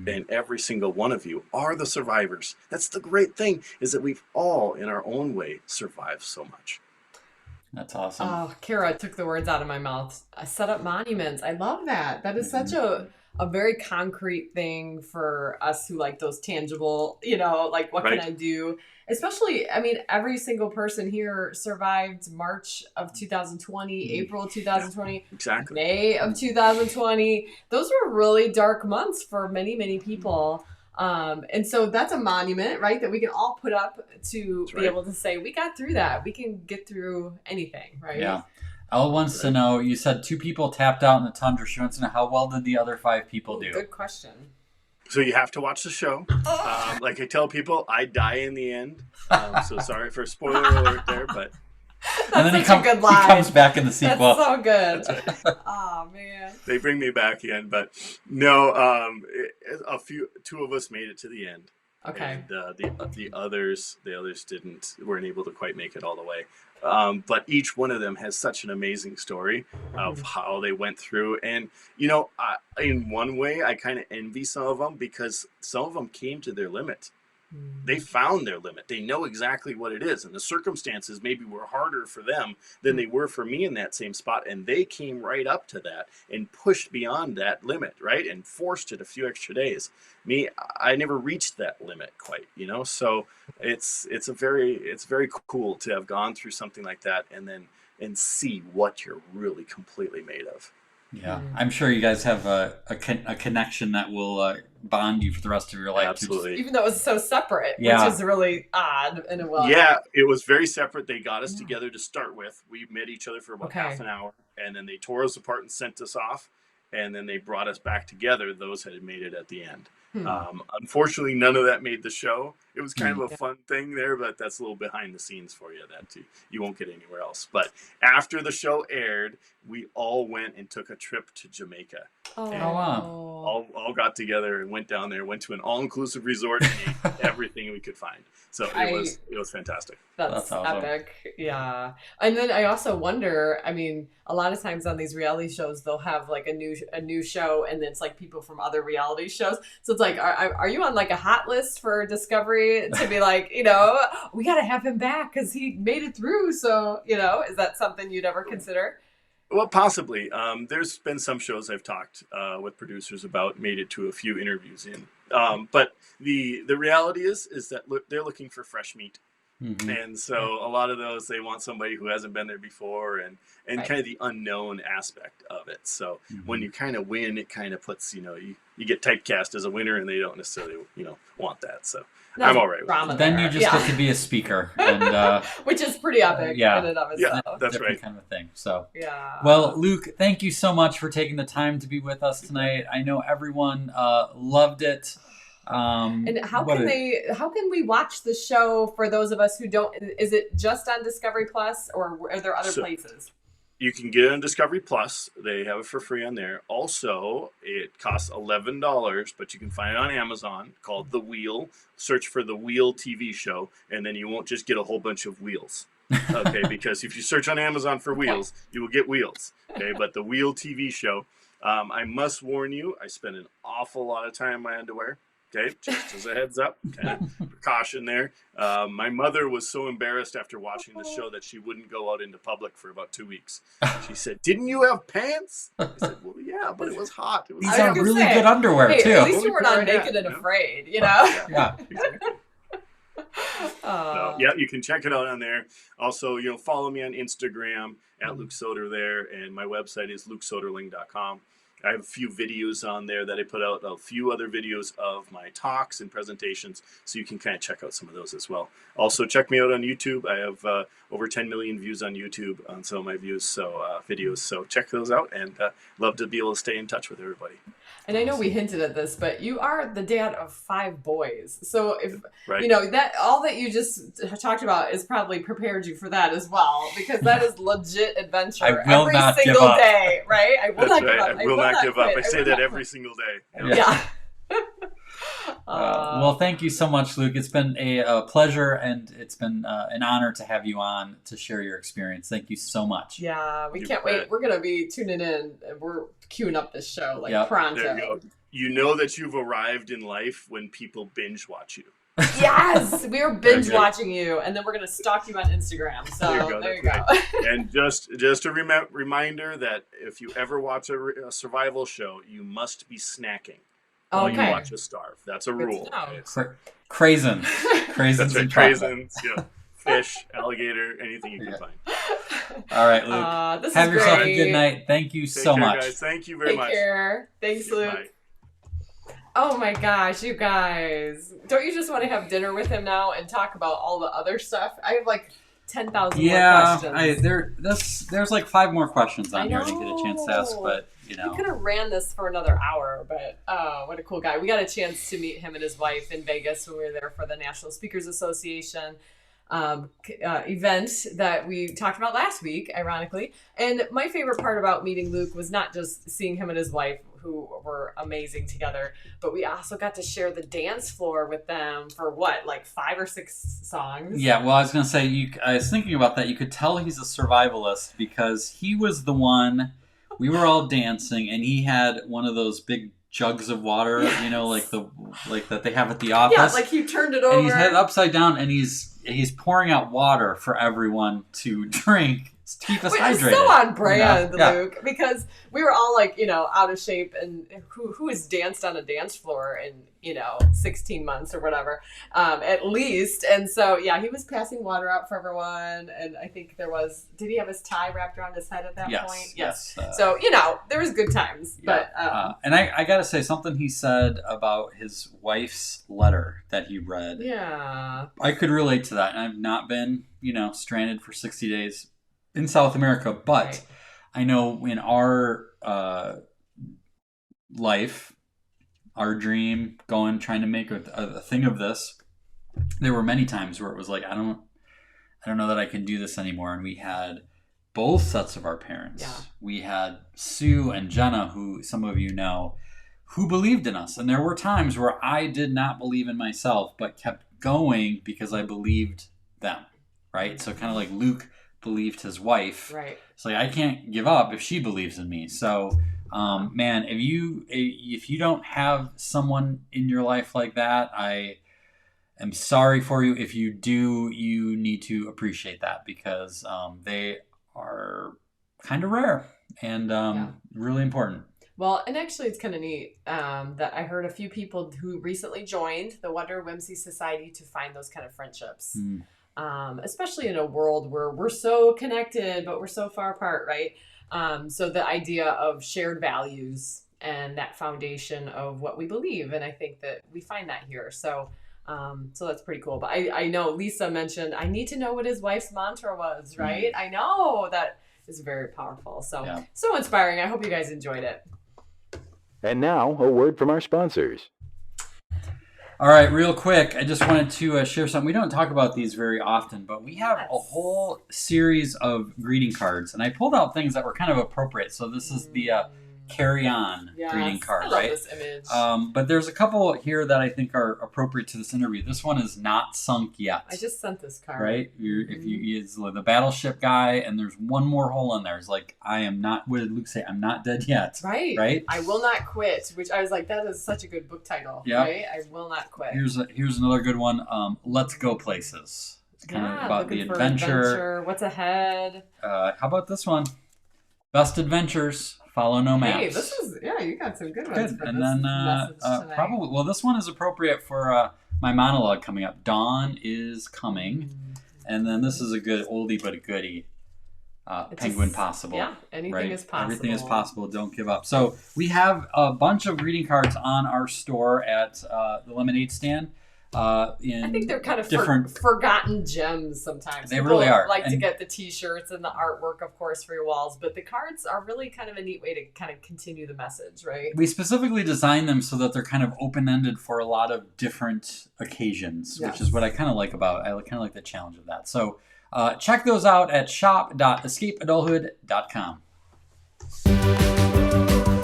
Speaker 5: And every single one of you are the survivors. That's the great thing, is that we've all, in our own way, survived so much.
Speaker 1: That's awesome.
Speaker 2: Oh, Kara took the words out of my mouth. I set up monuments. I love that. That is such a very concrete thing for us who like those tangible, like what can I do? Especially, I mean, every single person here survived March of 2020, April 2020,
Speaker 5: Exactly.
Speaker 2: May of 2020. Those were really dark months for many, many people. And so that's a monument, right? That we can all put up to be able to say, we got through that. We can get through anything, right?
Speaker 1: Yeah. Elle wants to know, you said 2 people tapped out in the tundra. She wants to know, how well did the other 5 people do?
Speaker 2: Good question.
Speaker 5: So you have to watch the show. Like I tell people, I die in the end. So sorry for spoiler alert there, but...
Speaker 1: And then he
Speaker 2: line.
Speaker 1: comes back in the sequel.
Speaker 2: That's so good.
Speaker 5: That's right.
Speaker 2: Oh, man.
Speaker 5: They bring me back in, but no, 2 of us made it to the end.
Speaker 2: Okay.
Speaker 5: And the others weren't able to quite make it all the way. But each one of them has such an amazing story of how they went through. And, in one way, I kind of envy some of them because some of them came to their limit. They found their limit. They know exactly what it is. And the circumstances maybe were harder for them than they were for me in that same spot. And they came right up to that and pushed beyond that limit, right? And forced it a few extra days. Me, I never reached that limit quite, So it's very cool to have gone through something like that and see what you're really completely made of.
Speaker 1: Yeah, I'm sure you guys have a connection that will bond you for the rest of your life.
Speaker 5: Absolutely.
Speaker 2: Even though it was so separate, which is really odd in a way.
Speaker 5: Yeah, it was very separate. They got us together to start with. We met each other for about half an hour, and then they tore us apart and sent us off, and then they brought us back together. Those had made it at the end. Unfortunately, none of that made the show. It was kind of a fun thing there, but that's a little behind the scenes for you that you won't get anywhere else. But after the show aired, we all went and took a trip to Jamaica.
Speaker 2: Oh,
Speaker 1: wow.
Speaker 5: All got together and went down there, went to an all-inclusive resort and ate everything we could find. So it was fantastic.
Speaker 2: That's
Speaker 1: awesome.
Speaker 2: Epic. Yeah. And then I also wonder, I mean, a lot of times on these reality shows, they'll have like a new show and then it's like people from other reality shows. So it's like, are you on like a hot list for Discovery to be like, we got to have him back because he made it through. So, is that something you'd ever consider?
Speaker 5: Well, possibly. There's been some shows I've talked with producers about, made it to a few interviews in. But the reality is that they're looking for fresh meat. And so a lot of those, they want somebody who hasn't been there before and kind of the unknown aspect of it. So when you kind of win, it kind of puts, you get typecast as a winner and they don't necessarily, want that. So I'm all right with it.
Speaker 1: Then you just get to be a speaker. And,
Speaker 2: which is pretty epic in and of itself.
Speaker 5: Yeah, that's right.
Speaker 1: Kind of thing. So,
Speaker 2: yeah.
Speaker 1: Well, Luke, thank you so much for taking the time to be with us tonight. I know everyone loved it.
Speaker 2: And how can we watch the show for those of us who don't? Is it just on Discovery Plus or are there other places?
Speaker 5: You can get it on Discovery Plus. They have it for free on there. Also, it costs $11, but you can find it on Amazon, called The Wheel. Search for The Wheel TV show, and then you won't just get a whole bunch of wheels. Okay, because if you search on Amazon for wheels, you will get wheels. Okay, but The Wheel TV show. I must warn you, I spend an awful lot of time in my underwear. Okay, just as a heads up, kind of precaution there. My mother was so embarrassed after watching the show that she wouldn't go out into public for about 2 weeks. She said, "Didn't you have pants?" I said, "Well, yeah, but it was hot." These
Speaker 1: are really good underwear, too.
Speaker 2: At least you were not naked and afraid,
Speaker 5: Yeah, exactly. So, yeah, you can check it out on there. Also, follow me on Instagram at Luke Soder there, and my website is lukesoderling.com. I have a few videos on there that I put out, a few other videos of my talks and presentations, so you can kind of check out some of those as well. Also, check me out on YouTube. I have over 10 million views on YouTube on some of my videos, so check those out, and love to be able to stay in touch with everybody.
Speaker 2: And I know we hinted at this, but you are the dad of 5 boys. So if
Speaker 5: Right.
Speaker 2: that all that you just talked about is probably prepared you for that as well, because that is legit adventure
Speaker 1: I will
Speaker 2: every
Speaker 1: not give
Speaker 2: single
Speaker 1: up.
Speaker 2: day, right? I will
Speaker 5: That's
Speaker 2: not
Speaker 5: right.
Speaker 2: give up.
Speaker 5: I will not give up.
Speaker 2: quit.
Speaker 5: I say
Speaker 2: will
Speaker 5: that
Speaker 2: not
Speaker 5: every
Speaker 2: quit.
Speaker 5: single day.
Speaker 2: Yeah.
Speaker 1: Well, thank you so much, Luke. It's been a pleasure, and it's been an honor to have you on to share your experience. Thank you so much.
Speaker 2: Yeah, we
Speaker 5: You
Speaker 2: can't
Speaker 5: bet.
Speaker 2: wait. We're gonna be tuning in, and we're queuing up this show like
Speaker 1: Yep.
Speaker 2: pronto.
Speaker 5: There you go. You know that you've arrived in life when people binge watch you.
Speaker 2: Yes, we are binge
Speaker 5: Okay.
Speaker 2: watching you, and then we're gonna stalk you on Instagram. So
Speaker 5: There you go, And just a reminder that if you ever watch a survival show, you must be snacking while you
Speaker 2: Okay.
Speaker 5: watch a starve. That's a
Speaker 2: Good to
Speaker 5: rule.
Speaker 2: know.
Speaker 1: Craisins. Craisins
Speaker 5: That's right.
Speaker 1: and chocolate.
Speaker 5: Craisins, fish, alligator, anything you can
Speaker 1: Yeah.
Speaker 5: find.
Speaker 1: All right, Luke.
Speaker 2: This
Speaker 1: Have
Speaker 2: is
Speaker 1: yourself
Speaker 2: great.
Speaker 1: a good night. Thank you
Speaker 5: Take
Speaker 1: so
Speaker 5: care,
Speaker 1: much.
Speaker 5: guys. Thank you very
Speaker 2: Take
Speaker 5: much.
Speaker 2: care. Thanks, Luke.
Speaker 5: Bye.
Speaker 2: Oh my gosh, you guys. Don't you just want to have dinner with him now and talk about all the other stuff? I have like 10,000 more questions.
Speaker 1: There's like 5 more questions on
Speaker 2: I
Speaker 1: here I didn't get a chance to ask,
Speaker 2: know.
Speaker 1: but
Speaker 2: We could have ran this for another hour, but what a cool guy. We got a chance to meet him and his wife in Vegas when we were there for the National Speakers Association event that we talked about last week, ironically. And my favorite part about meeting Luke was not just seeing him and his wife, who were amazing together, but we also got to share the dance floor with them for like 5 or 6 songs.
Speaker 1: Yeah, well, I was going to say, I was thinking about that. You could tell he's a survivalist because he was the one, we were all dancing, and he had one of those big jugs of water,
Speaker 2: Yes.
Speaker 1: like that they have at the office.
Speaker 2: Yeah, like he turned it over.
Speaker 1: And he's head upside down, and he's pouring out water for everyone to drink to keep us
Speaker 2: Which
Speaker 1: hydrated.
Speaker 2: is so on brand,
Speaker 1: Yeah.
Speaker 2: Luke, because we were all like, out of shape, and who has danced on a dance floor in, 16 months or whatever, at least. And so, yeah, he was passing water out for everyone. And I think did he have his tie wrapped around his head at that point?
Speaker 1: Yes.
Speaker 2: So, there was good times.
Speaker 1: Yeah.
Speaker 2: But,
Speaker 1: and I got to say, something he said about his wife's letter that he read.
Speaker 2: yeah.
Speaker 1: I could relate to that. And I've not been, stranded for 60 days in South America, but
Speaker 2: Right.
Speaker 1: I know in our life, our dream, trying to make a thing of this, there were many times where it was like, I don't know that I can do this anymore. And we had both sets of our parents.
Speaker 2: Yeah.
Speaker 1: We had Sue and Jenna, who some of you know, who believed in us. And there were times where I did not believe in myself, but kept going because I believed them, right? So kind of like Luke believed his wife.
Speaker 2: Right.
Speaker 1: It's like, I can't give up if she believes in me. So, man, if you don't have someone in your life like that, I am sorry for you. If you do, you need to appreciate that because they are kind of rare and really important.
Speaker 2: Well, and actually it's kind of neat that I heard a few people who recently joined the Wonder Whimsy Society to find those kind of friendships. Especially in a world where we're so connected, but we're so far apart, right? So the idea of shared values and that foundation of what we believe. And I think that we find that here. So that's pretty cool. But I know Lisa mentioned, I need to know what his wife's mantra was, right? I know that is very powerful. So, so inspiring. I hope you guys enjoyed it.
Speaker 6: And now, a word from our sponsors.
Speaker 1: All right, real quick, I just wanted to share something. We don't talk about these very often, but we have a whole series of greeting cards, and I pulled out things that were kind of appropriate. So this is the Carry On greeting card,
Speaker 2: I love
Speaker 1: right?
Speaker 2: this image.
Speaker 1: But there's a couple here that I think are appropriate to this interview. This one is Not Sunk Yet.
Speaker 2: I just sent this card.
Speaker 1: Right? It's the battleship guy, and there's one more hole in there. It's like, I am not, what did Luke say? I'm not dead yet.
Speaker 2: Right.
Speaker 1: Right?
Speaker 2: I will not quit, which I was like, that is such a good book title.
Speaker 1: Yeah.
Speaker 2: Right? I will not quit.
Speaker 1: Here's another good one. Let's Go Places. It's kind of about the
Speaker 2: looking for
Speaker 1: adventure.
Speaker 2: What's ahead?
Speaker 1: How about this one? Best Adventures. Follow no maps.
Speaker 2: Hey, this is, you got some good ones
Speaker 1: Good.
Speaker 2: for
Speaker 1: And
Speaker 2: this
Speaker 1: then
Speaker 2: message tonight.
Speaker 1: probably, well, this one is appropriate for my monologue coming up. Dawn is coming. And then this is a good oldie but a goodie. Penguin Possible.
Speaker 2: Yeah, anything is possible.
Speaker 1: Everything is possible. Don't give up. So we have a bunch of greeting cards on our store at the lemonade stand. I
Speaker 2: think they're kind of
Speaker 1: different
Speaker 2: forgotten gems sometimes.
Speaker 1: They really are.
Speaker 2: Like to get the T-shirts and the artwork, of course, for your walls, but the cards are really kind of a neat way to kind of continue the message, right?
Speaker 1: We specifically designed them so that they're kind of open-ended for a lot of different occasions, which is what I kind of like about. I kind of like the challenge of that. So check those out at shop.escapeadulthood.com.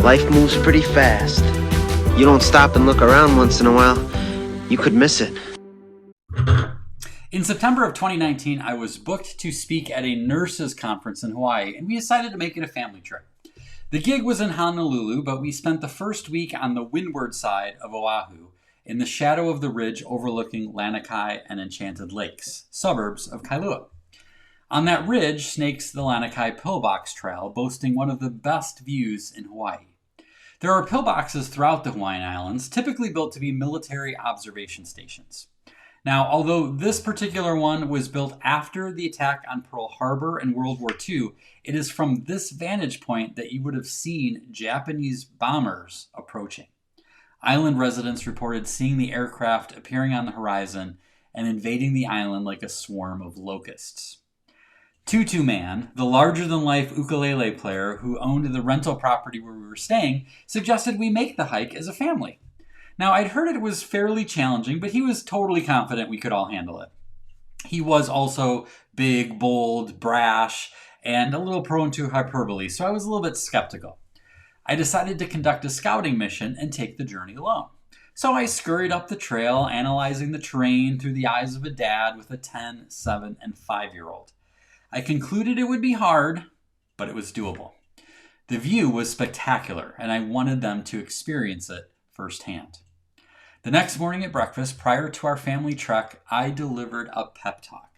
Speaker 7: Life moves pretty fast. You don't stop and look around once in a while, you could miss it.
Speaker 1: In September of 2019, I was booked to speak at a nurses conference in Hawaii, and we decided to make it a family trip. The gig was in Honolulu, but we spent the first week on the windward side of Oahu, in the shadow of the ridge overlooking Lanikai and Enchanted Lakes, suburbs of Kailua. On that ridge snakes the Lanikai Pillbox Trail, boasting one of the best views in Hawaii. There are pillboxes throughout the Hawaiian Islands, typically built to be military observation stations. Now, although this particular one was built after the attack on Pearl Harbor in World War II, it is from this vantage point that you would have seen Japanese bombers approaching. Island residents reported seeing the aircraft appearing on the horizon and invading the island like a swarm of locusts. Tutu Man, the larger-than-life ukulele player who owned the rental property where we were staying, suggested we make the hike as a family. Now, I'd heard it was fairly challenging, but he was totally confident we could all handle it. He was also big, bold, brash, and a little prone to hyperbole, so I was a little bit skeptical. I decided to conduct a scouting mission and take the journey alone. So I scurried up the trail, analyzing the terrain through the eyes of a dad with a 10, 7, and 5-year-old. I concluded it would be hard, but it was doable. The view was spectacular, and I wanted them to experience it firsthand. The next morning at breakfast, prior to our family trek, I delivered a pep talk.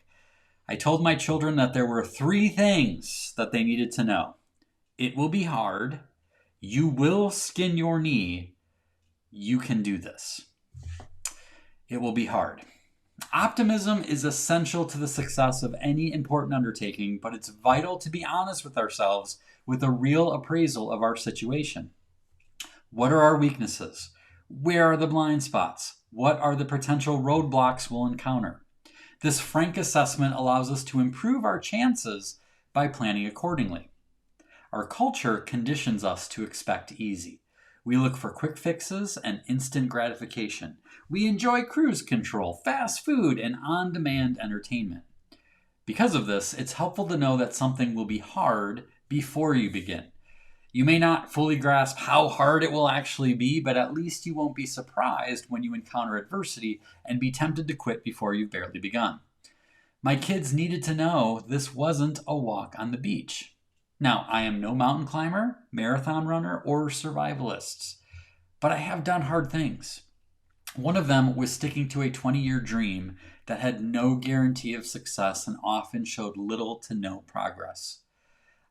Speaker 1: I told my children that there were 3 things that they needed to know. It will be hard. You will skin your knee. You can do this. It will be hard. Optimism is essential to the success of any important undertaking, but it's vital to be honest with ourselves with a real appraisal of our situation. What are our weaknesses? Where are the blind spots? What are the potential roadblocks we'll encounter? This frank assessment allows us to improve our chances by planning accordingly. Our culture conditions us to expect easy. We look for quick fixes and instant gratification. We enjoy cruise control, fast food, and on-demand entertainment. Because of this, it's helpful to know that something will be hard before you begin. You may not fully grasp how hard it will actually be, but at least you won't be surprised when you encounter adversity and be tempted to quit before you've barely begun. My kids needed to know this wasn't a walk on the beach. Now, I am no mountain climber, marathon runner, or survivalist, but I have done hard things. One of them was sticking to a 20-year dream that had no guarantee of success and often showed little to no progress.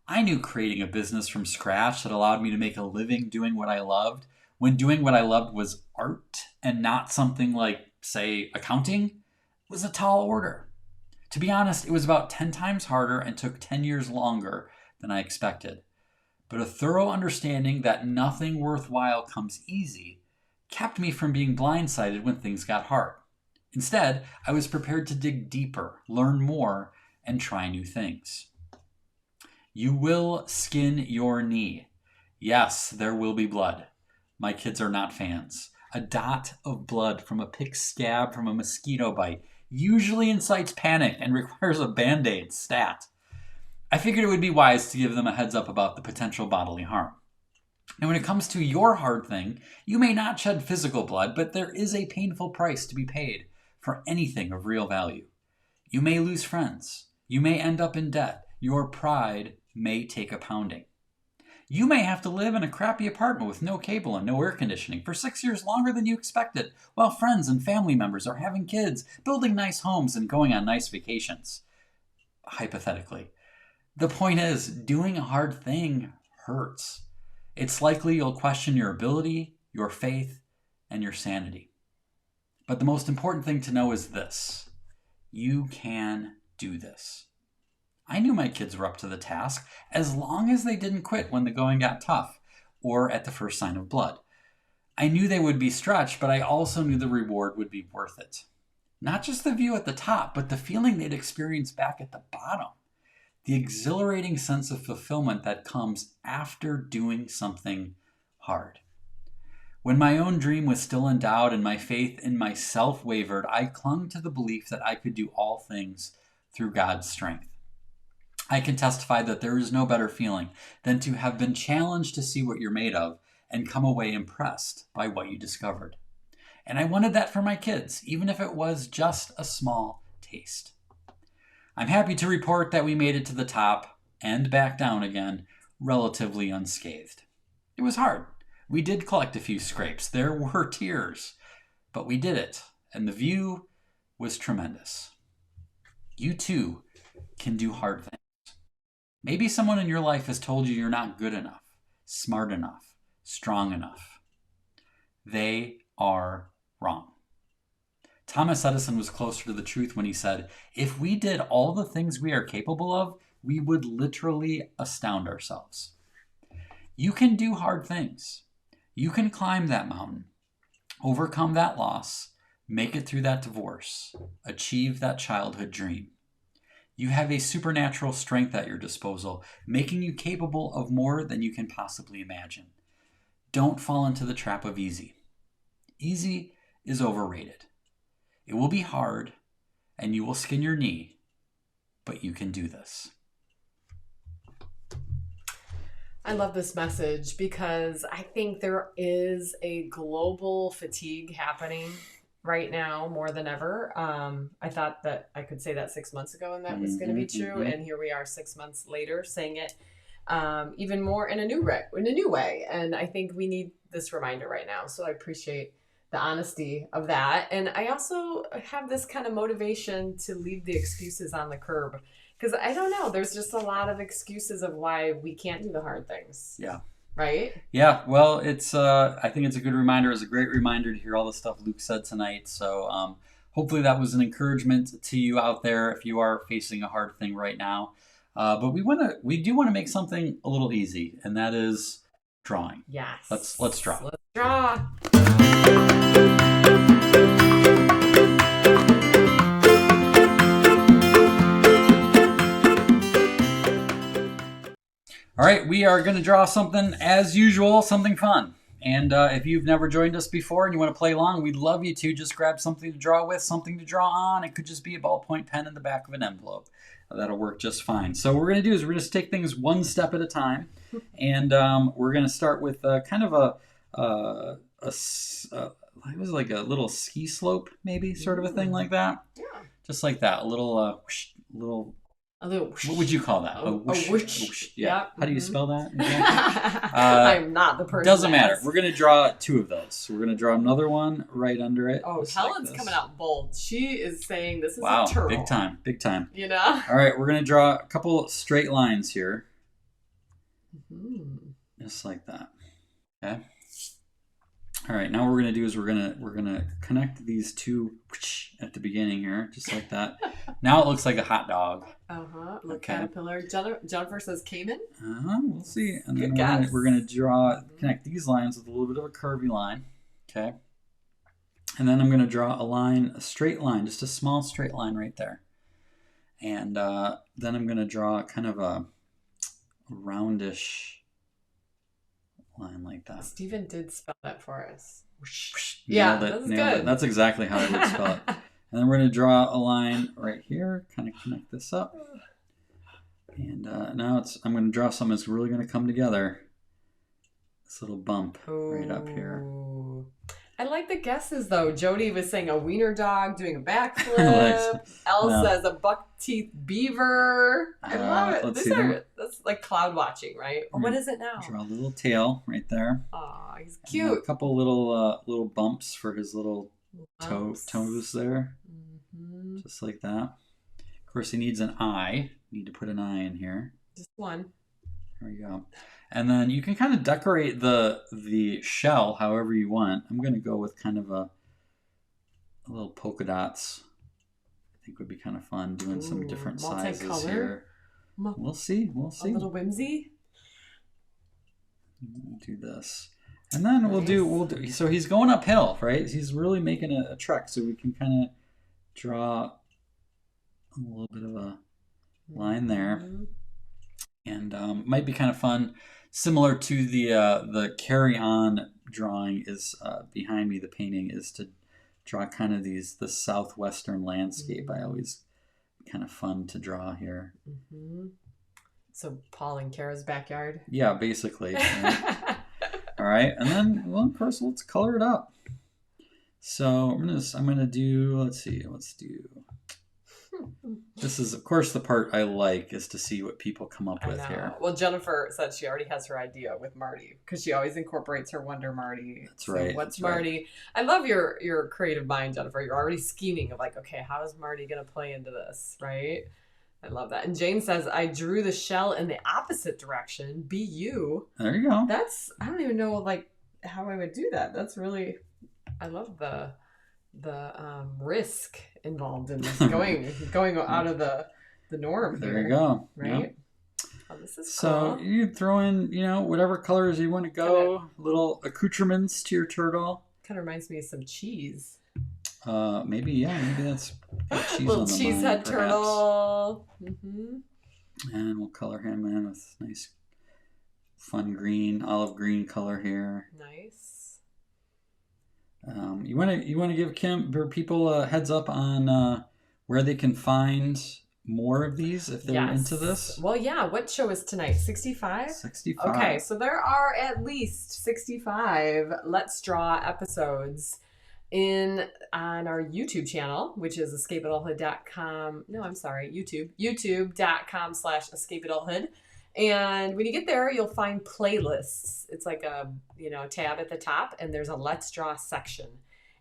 Speaker 1: I knew creating a business from scratch that allowed me to make a living doing what I loved, when doing what I loved was art and not something like, say, accounting, was a tall order. To be honest, it was about 10 times harder and took 10 years longer than I expected. But a thorough understanding that nothing worthwhile comes easy kept me from being blindsided when things got hard. Instead, I was prepared to dig deeper, learn more, and try new things. You will skin your knee. Yes, there will be blood. My kids are not fans. A dot of blood from a pick scab from a mosquito bite usually incites panic and requires a Band-Aid stat. I figured it would be wise to give them a heads up about the potential bodily harm. Now, when it comes to your hard thing, you may not shed physical blood, but there is a painful price to be paid for anything of real value. You may lose friends. You may end up in debt. Your pride may take a pounding. You may have to live in a crappy apartment with no cable and no air conditioning for 6 years longer than you expected, while friends and family members are having kids, building nice homes, and going on nice vacations. Hypothetically. The point is, doing a hard thing hurts. It's likely you'll question your ability, your faith, and your sanity. But the most important thing to know is this. You can do this. I knew my kids were up to the task as long as they didn't quit when the going got tough or at the first sign of blood. I knew they would be stretched, but I also knew the reward would be worth it. Not just the view at the top, but the feeling they'd experience back at the bottom. The exhilarating sense of fulfillment that comes after doing something hard. When my own dream was still in doubt and my faith in myself wavered, I clung to the belief that I could do all things through God's strength. I can testify that there is no better feeling than to have been challenged to see what you're made of and come away impressed by what you discovered. And I wanted that for my kids, even if it was just a small taste. I'm happy to report that we made it to the top and back down again, relatively unscathed. It was hard. We did collect a few scrapes. There were tears, but we did it, and the view was tremendous. You too can do hard things. Maybe someone in your life has told you you're not good enough, smart enough, strong enough. They are wrong. Thomas Edison was closer to the truth when he said, if we did all the things we are capable of, we would literally astound ourselves. You can do hard things. You can climb that mountain, overcome that loss, make it through that divorce, achieve that childhood dream. You have a supernatural strength at your disposal, making you capable of more than you can possibly imagine. Don't fall into the trap of easy. Easy is overrated. It will be hard, and you will skin your knee, but you can do this.
Speaker 2: I love this message because I think there is a global fatigue happening right now more than ever. I thought that I could say that 6 months ago and that was going to be true. And here we are 6 months later saying it even more in a new way. And I think we need this reminder right now. So I appreciate the honesty of that. And I also have this kind of motivation to leave the excuses on the curb. Because I don't know, there's just a lot of excuses of why we can't do the hard things.
Speaker 1: Yeah.
Speaker 2: Right?
Speaker 1: Yeah, well, it's. I think it's a good reminder. It's a great reminder to hear all the stuff Luke said tonight. So hopefully that was an encouragement to you out there if you are facing a hard thing right now. But we do want to make something a little easy, and that is drawing.
Speaker 2: Yes.
Speaker 1: Let's draw.
Speaker 2: Let's draw.
Speaker 1: All right, we are going to draw something, as usual, something fun. And if you've never joined us before and you want to play along, we'd love you to just grab something to draw with, something to draw on. It could just be a ballpoint pen in the back of an envelope. That'll work just fine. So what we're going to do is we're going to take things one step at a time. And we're going to start with kind of it was like a little ski slope, maybe, sort of a thing like that. Yeah. Just like that, a little what would you call that?
Speaker 2: A whoosh.
Speaker 1: Yeah.
Speaker 2: Yep.
Speaker 1: How do you spell that?
Speaker 2: I'm not the person.
Speaker 1: Doesn't matter. We're going to draw two of those. So we're going to draw another one right under it.
Speaker 2: Oh, Helen's
Speaker 1: like
Speaker 2: coming out bold. She is saying this is
Speaker 1: wow,
Speaker 2: a turtle.
Speaker 1: big time.
Speaker 2: You know?
Speaker 1: All right, we're going to draw a couple straight lines here. Just like that. Okay. All right, now what we're going to do is we're going to connect these two at the beginning here, just like that. Now it looks like a hot dog.
Speaker 2: Look, caterpillar. Jennifer says caiman.
Speaker 1: We'll see. And
Speaker 2: good
Speaker 1: then
Speaker 2: guess.
Speaker 1: we're going to connect these lines with a little bit of a curvy line. Okay. And then I'm going to draw a straight line, just a small straight line right there. And then I'm going to draw kind of a roundish line like that.
Speaker 2: Stephen did spell that for us.
Speaker 1: Yeah,
Speaker 2: that's good.
Speaker 1: That's exactly how I would spell it. And then we're going to draw a line right here, kind of connect this up. And now I'm going to draw something that's really going to come together. This little bump right up here.
Speaker 2: I like the guesses though. Jody was saying a wiener dog doing a backflip. Elle says a buck teeth beaver. I love it. That's like cloud watching, right? Or what is it now?
Speaker 1: Draw a little tail right there.
Speaker 2: Oh, he's cute.
Speaker 1: A couple little bumps for his little toes there. Just like that. Of course, he needs an eye. Need to put an eye in here.
Speaker 2: Just one.
Speaker 1: There we go. And then you can kind of decorate the shell however you want. I'm going to go with kind of a little polka dots. I think would be kind of fun doing some different sizes
Speaker 2: multicolor.
Speaker 1: here. We'll see. We'll see.
Speaker 2: A little whimsy.
Speaker 1: We'll do this. And then we'll do, so he's going uphill, right? He's really making a trek, so we can kind of draw a little bit of a line there. And might be kind of fun. Similar to the carry-on drawing is behind me, the painting, is to draw kind of the southwestern landscape. I always kind of fun to draw here.
Speaker 2: So Paul and Kara's backyard.
Speaker 1: Yeah, basically. Right? All right, and then, well, of course, let's color it up. So I'm gonna do. Let's do. This is, of course, the part I like, is to see what people come up with here.
Speaker 2: Well, Jennifer said she already has her idea with Marty, because she always incorporates her Wonder Marty.
Speaker 1: That's right.
Speaker 2: What's Marty? Right. I love your creative mind, Jennifer. You're already scheming of like, okay, how is Marty going to play into this, right? I love that. And Jane says, I drew the shell in the opposite direction. Be you.
Speaker 1: There you go.
Speaker 2: I don't even know like how I would do that. That's really, I love the risk involved in going out of the norm here.
Speaker 1: There you go.
Speaker 2: Right? Yep. Oh, this is
Speaker 1: so
Speaker 2: cool.
Speaker 1: you throw in, whatever colors you want to go, little accoutrements to your turtle.
Speaker 2: Kind of reminds me of some cheese.
Speaker 1: Maybe that's cheese
Speaker 2: little
Speaker 1: on the
Speaker 2: cheese
Speaker 1: mind,
Speaker 2: head
Speaker 1: perhaps.
Speaker 2: turtle.
Speaker 1: And we'll color him in with nice fun green, olive green color here.
Speaker 2: Nice.
Speaker 1: You want to give people a heads up on where they can find more of these if they're into this?
Speaker 2: Well, yeah. What show is tonight? 65?
Speaker 1: 65.
Speaker 2: Okay, so there are at least 65 Let's Draw episodes on our YouTube channel, which is escapeadulthood.com. No, I'm sorry, YouTube. YouTube.com/escapeadulthood. And when you get there, you'll find playlists. It's like a tab at the top, and there's a Let's Draw section.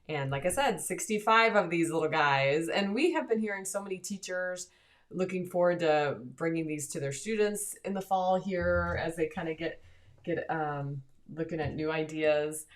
Speaker 2: And like I said, 65 of these little guys. And we have been hearing so many teachers looking forward to bringing these to their students in the fall here as they kind of get looking at new ideas.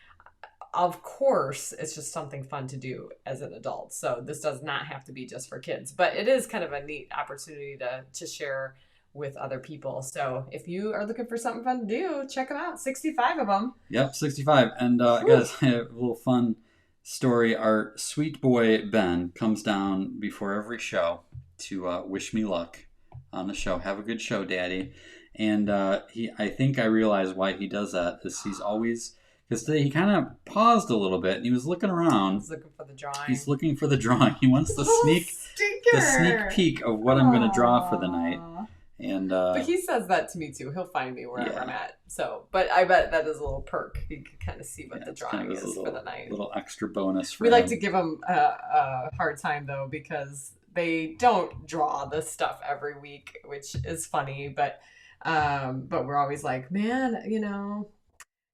Speaker 2: Of course, it's just something fun to do as an adult. So this does not have to be just for kids, but it is kind of a neat opportunity to share with other people. So if you are looking for something fun to do, check them out. 65 of them.
Speaker 1: Yep, 65. And guys, a little fun story. Our sweet boy Ben comes down before every show to wish me luck on the show. Have a good show, Daddy. And I think I realize why he does that is he's always, because today he kind of paused a little bit and he was looking around.
Speaker 2: He's looking for the drawing.
Speaker 1: He's looking for the drawing. He wants the sneak peek of what I'm going to draw for the night. And
Speaker 2: but he says that to me too. He'll find me wherever I'm at. So, but I bet that is a little perk. He can kind of see what the drawing is for the night.
Speaker 1: Little extra bonus for
Speaker 2: we
Speaker 1: him.
Speaker 2: like to give him a hard time though, because they don't draw this stuff every week, which is funny. But we're always like, man,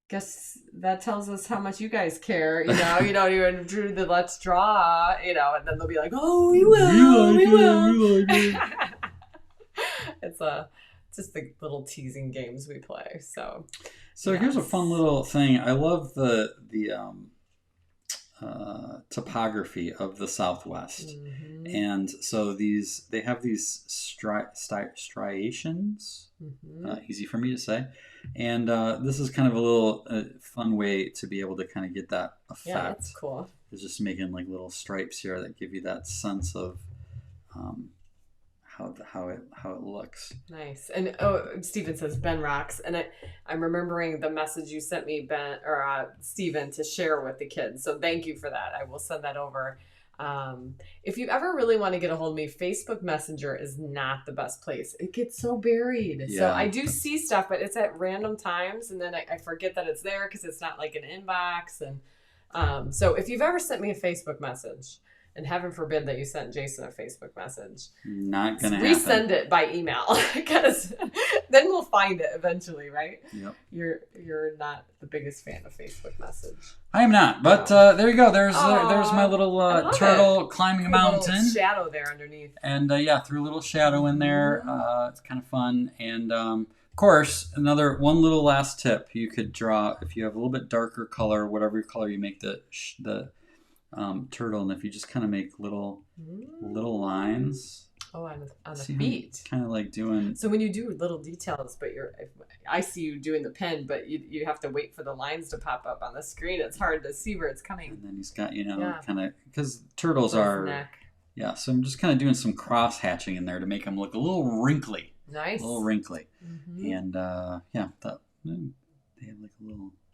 Speaker 2: guess that tells us how much you guys care. You don't even drew the Let's Draw, and then they'll be like, oh, we will. We will. It's just the little teasing games we play. So
Speaker 1: here's a fun little thing. I love the topography of the Southwest, and so they have these striations. Easy for me to say, and this is kind of a little fun way to be able to kind of get that effect.
Speaker 2: Yeah, that's cool.
Speaker 1: It's just making like little stripes here that give you that sense of how it looks. Nice.
Speaker 2: And Stephen says Ben rocks, and I'm remembering the message you sent me, Ben or Stephen, to share with the kids. So thank you for that. I will send that over. If you ever really want to get a hold of me, Facebook Messenger is not the best place. It gets so buried. Yeah. So I do see stuff, but it's at random times, and then I forget that it's there because it's not like an inbox. And so if you've ever sent me a Facebook message, and heaven forbid that you sent Jason a Facebook message,
Speaker 1: not gonna happen.
Speaker 2: Resend it by email, because then we'll find it eventually, right?
Speaker 1: Yep.
Speaker 2: You're not the biggest fan of Facebook message.
Speaker 1: I am not, but there you go. There's my little turtle climbing a mountain.
Speaker 2: Little shadow there underneath.
Speaker 1: And threw a little shadow in there. It's kind of fun. And of course, one little last tip you could draw if you have a little bit darker color, whatever color you make the turtle, and if you just kind of make little lines.
Speaker 2: Oh, on the
Speaker 1: See
Speaker 2: feet.
Speaker 1: Kind of like doing.
Speaker 2: So when you do little details, but I see you doing the pen, but you have to wait for the lines to pop up on the screen. It's hard to see where it's coming.
Speaker 1: And then he's got, kind of, because turtles are.
Speaker 2: Neck.
Speaker 1: Yeah, so I'm just kind of doing some cross hatching in there to make them look a little wrinkly.
Speaker 2: Nice.
Speaker 1: A little wrinkly.
Speaker 2: Mm-hmm.
Speaker 1: And they have like a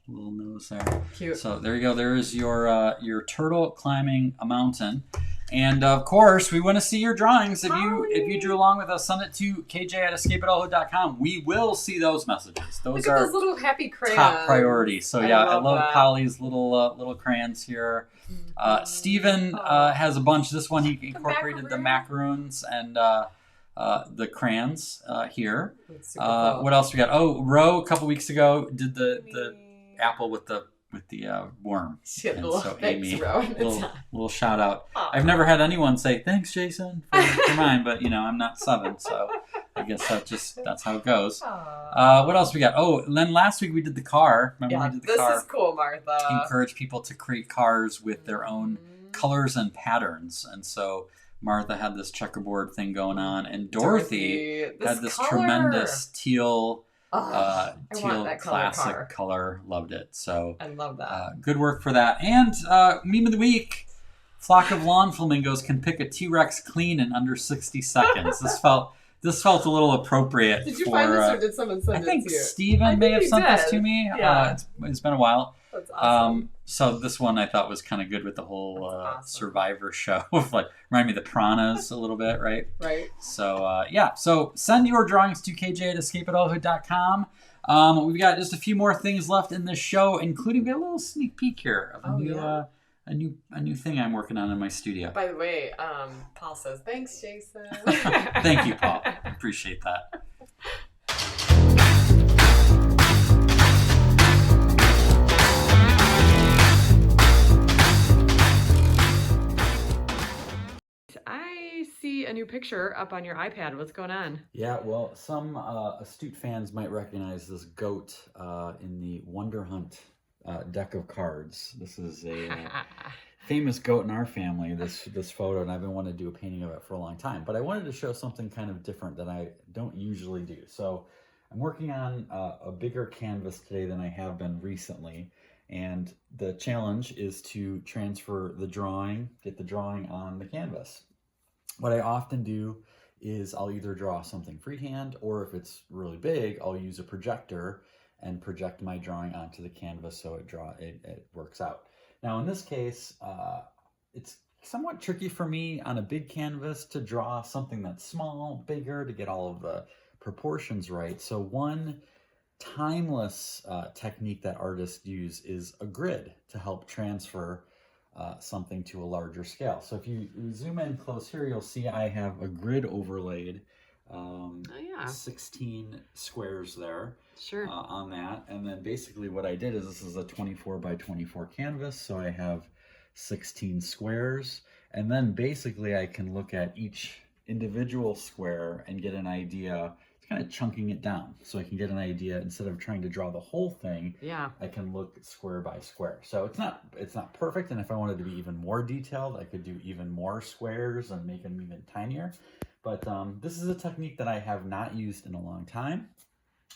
Speaker 1: little nose there.
Speaker 2: Cute.
Speaker 1: So there you go. There is your turtle climbing a mountain. And of course, we want to see your drawings. If you drew along with us, send it to kj@escapeadulthood.com. We will see those messages. Those are
Speaker 2: those little happy crayons.
Speaker 1: Top priority. So I love
Speaker 2: that.
Speaker 1: Polly's little crayons here. Steven has a bunch. This one he incorporated the macaroons and the crayons here.
Speaker 2: Cool.
Speaker 1: What else we got? Oh, Ro a couple weeks ago did the apple with the worm.
Speaker 2: Shit,
Speaker 1: And
Speaker 2: little
Speaker 1: so
Speaker 2: thanks,
Speaker 1: Amy,
Speaker 2: Ro.
Speaker 1: little shout out. I've never had anyone say thanks, Jason, for mine, but I'm not 7, so I guess that's how it goes. What else we got? Oh, and then last week we did the car. Remember we did the car?
Speaker 2: This is cool, Martha.
Speaker 1: Encourage people to create cars with their own colors and patterns, and so Martha had this checkerboard thing going on, and Dorothy had this tremendous teal classic color. Loved it. So
Speaker 2: I love that.
Speaker 1: Good work for that. And meme of the week: flock of lawn flamingos can pick a T-Rex clean in under 60 seconds. This felt a little appropriate.
Speaker 2: Did you find this, or did someone send it to you?
Speaker 1: I think Steven may have sent this to me.
Speaker 2: Yeah.
Speaker 1: It's been a while.
Speaker 2: That's awesome.
Speaker 1: So this one I thought was kind of good with the whole Survivor show. Remind me of the piranhas a little bit, right?
Speaker 2: Right.
Speaker 1: So so send your drawings to kj@escapeadulthood.com. We've got just a few more things left in this show, including we got a little sneak peek here of a new thing I'm working on in my studio.
Speaker 2: By the way, Paul says thanks, Jason.
Speaker 1: Thank you, Paul. I appreciate that.
Speaker 2: I see a new picture up on your iPad. What's going on?
Speaker 1: Yeah, well, some astute fans might recognize this goat in the Wonder Hunt deck of cards. This is a famous goat in our family, this photo, and I've been wanting to do a painting of it for a long time. But I wanted to show something kind of different that I don't usually do. So I'm working on a bigger canvas today than I have been recently. And the challenge is to transfer the drawing, get the drawing on the canvas. What I often do is I'll either draw something freehand, or if it's really big, I'll use a projector and project my drawing onto the canvas so it works out. Now in this case, it's somewhat tricky for me on a big canvas to draw something that's small, bigger, to get all of the proportions right. So one timeless technique that artists use is a grid to help transfer something to a larger scale. So if you zoom in close here, you'll see I have a grid overlaid, 16 squares there.
Speaker 2: Sure.
Speaker 1: On that. And then basically what I did is this is a 24 by 24 canvas, so I have 16 squares, and then basically I can look at each individual square and get an idea, kind of chunking it down, so I can get an idea instead of trying to draw the whole thing.
Speaker 2: Yeah.
Speaker 1: I can look square by square. So it's not perfect, and if I wanted to be even more detailed, I could do even more squares and make them even tinier. But this is a technique that I have not used in a long time,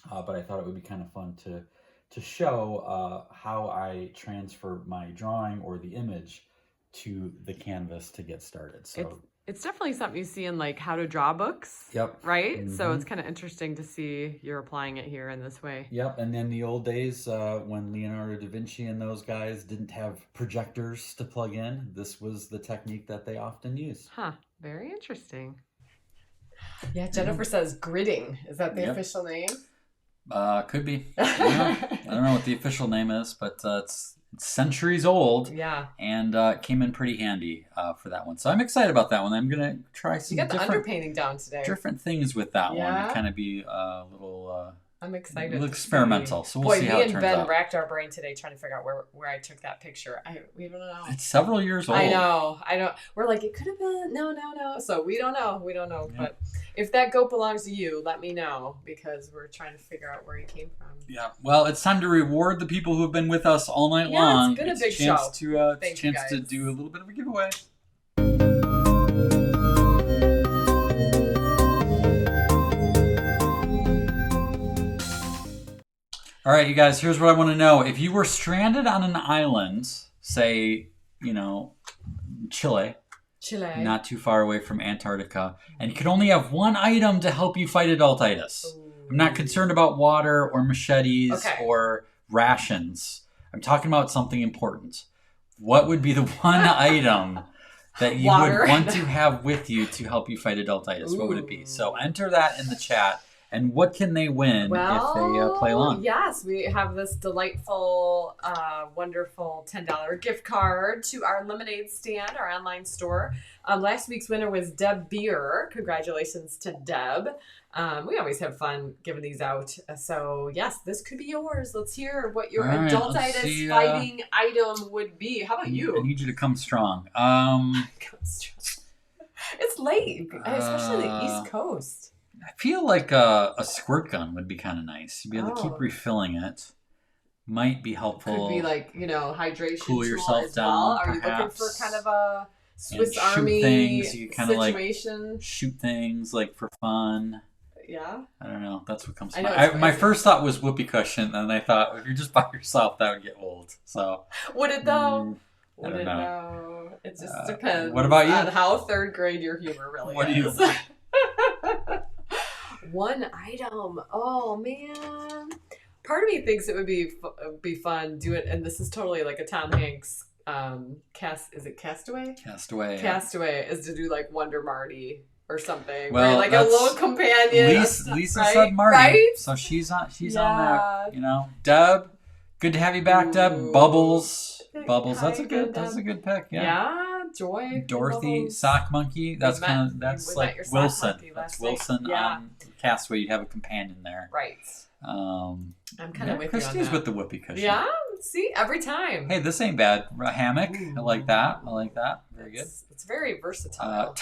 Speaker 1: but I thought it would be kind of fun to show how I transfer my drawing or the image to the canvas to get started. So
Speaker 2: it's definitely something you see in like how to draw books.
Speaker 1: Yep.
Speaker 2: Right?
Speaker 1: Mm-hmm.
Speaker 2: So it's kind of interesting to see you're applying it here in this way.
Speaker 1: Yep. And in the old days when Leonardo da Vinci and those guys didn't have projectors to plug in, this was the technique that they often used.
Speaker 2: Huh. Very interesting. Yeah, Jennifer says gridding. Is that the official name?
Speaker 1: Could be. I don't know what the official name is, but it's centuries old.
Speaker 2: Yeah. And
Speaker 1: came in pretty handy for that one. So I'm excited about that one. I'm going to try some
Speaker 2: you got the underpainting down today.
Speaker 1: Different things with that one to kind of be a little
Speaker 2: I'm excited.
Speaker 1: It's experimental, so we'll
Speaker 2: Boy,
Speaker 1: see how it turns out.
Speaker 2: Me and Ben racked our brain today trying to figure out where I took that picture. We don't know.
Speaker 1: It's several years old.
Speaker 2: I know. We're like, it could have been. No. So we don't know. Yeah. But if that goat belongs to you, let me know because we're trying to figure out where he came from.
Speaker 1: Yeah. Well, it's time to reward the people who have been with us all night long.
Speaker 2: It's been a big
Speaker 1: chance
Speaker 2: show.
Speaker 1: It's a chance to do a little bit of a giveaway. All right, you guys, here's what I want to know. If you were stranded on an island, say, Chile, not too far away from Antarctica, and you could only have one item to help you fight adultitis. Ooh. I'm not concerned about water or machetes or rations. I'm talking about something important. What would be the one item that you would want to have with you to help you fight adultitis? Ooh. What would it be? So enter that in the chat. And what can they win if they play along?
Speaker 2: Yes, we have this delightful, wonderful $10 gift card to our lemonade stand, our online store. Last week's winner was Deb Beer. Congratulations to Deb. We always have fun giving these out. So, yes, this could be yours. Let's hear what your adultitis fighting item would be. How about you?
Speaker 1: I need you to come strong.
Speaker 2: It's late, especially the East Coast.
Speaker 1: I feel like a squirt gun would be kind of nice. You'd be able to keep refilling it. Might be helpful.
Speaker 2: Could be like, hydration
Speaker 1: cool yourself
Speaker 2: as
Speaker 1: down,
Speaker 2: well. Are you
Speaker 1: perhaps.
Speaker 2: looking for kind of a Swiss Army
Speaker 1: things. You kind
Speaker 2: situation?
Speaker 1: Of shoot things like for fun.
Speaker 2: Yeah.
Speaker 1: I don't know. That's what comes to mind. My first thought was whoopee cushion, and I thought if you're just by yourself, that would get old. So
Speaker 2: would it though?
Speaker 1: I don't know.
Speaker 2: It just depends.
Speaker 1: What about you?
Speaker 2: On how third grade your humor really is.
Speaker 1: What do you?
Speaker 2: One item. Oh man. Part of me thinks it would be fun do it, and this is totally like a Tom Hanks is it Castaway?
Speaker 1: Castaway.
Speaker 2: Castaway is to do like Wonder Marty or something.
Speaker 1: Well,
Speaker 2: like a little companion.
Speaker 1: Lisa said Marty, right? So she's on that. Deb, good to have you back, Deb. Bubbles. That's a good pick. Yeah.
Speaker 2: Joy.
Speaker 1: Dorothy, Sock Monkey. That's like Wilson. That's Wilson on Castaway. You'd have a companion there.
Speaker 2: Right. I'm kind of with
Speaker 1: Christy's
Speaker 2: you on that.
Speaker 1: with the whoopee cushion.
Speaker 2: Yeah. See, every time.
Speaker 1: Hey, this ain't bad. A hammock. Ooh. I like that. Very good.
Speaker 2: It's very versatile.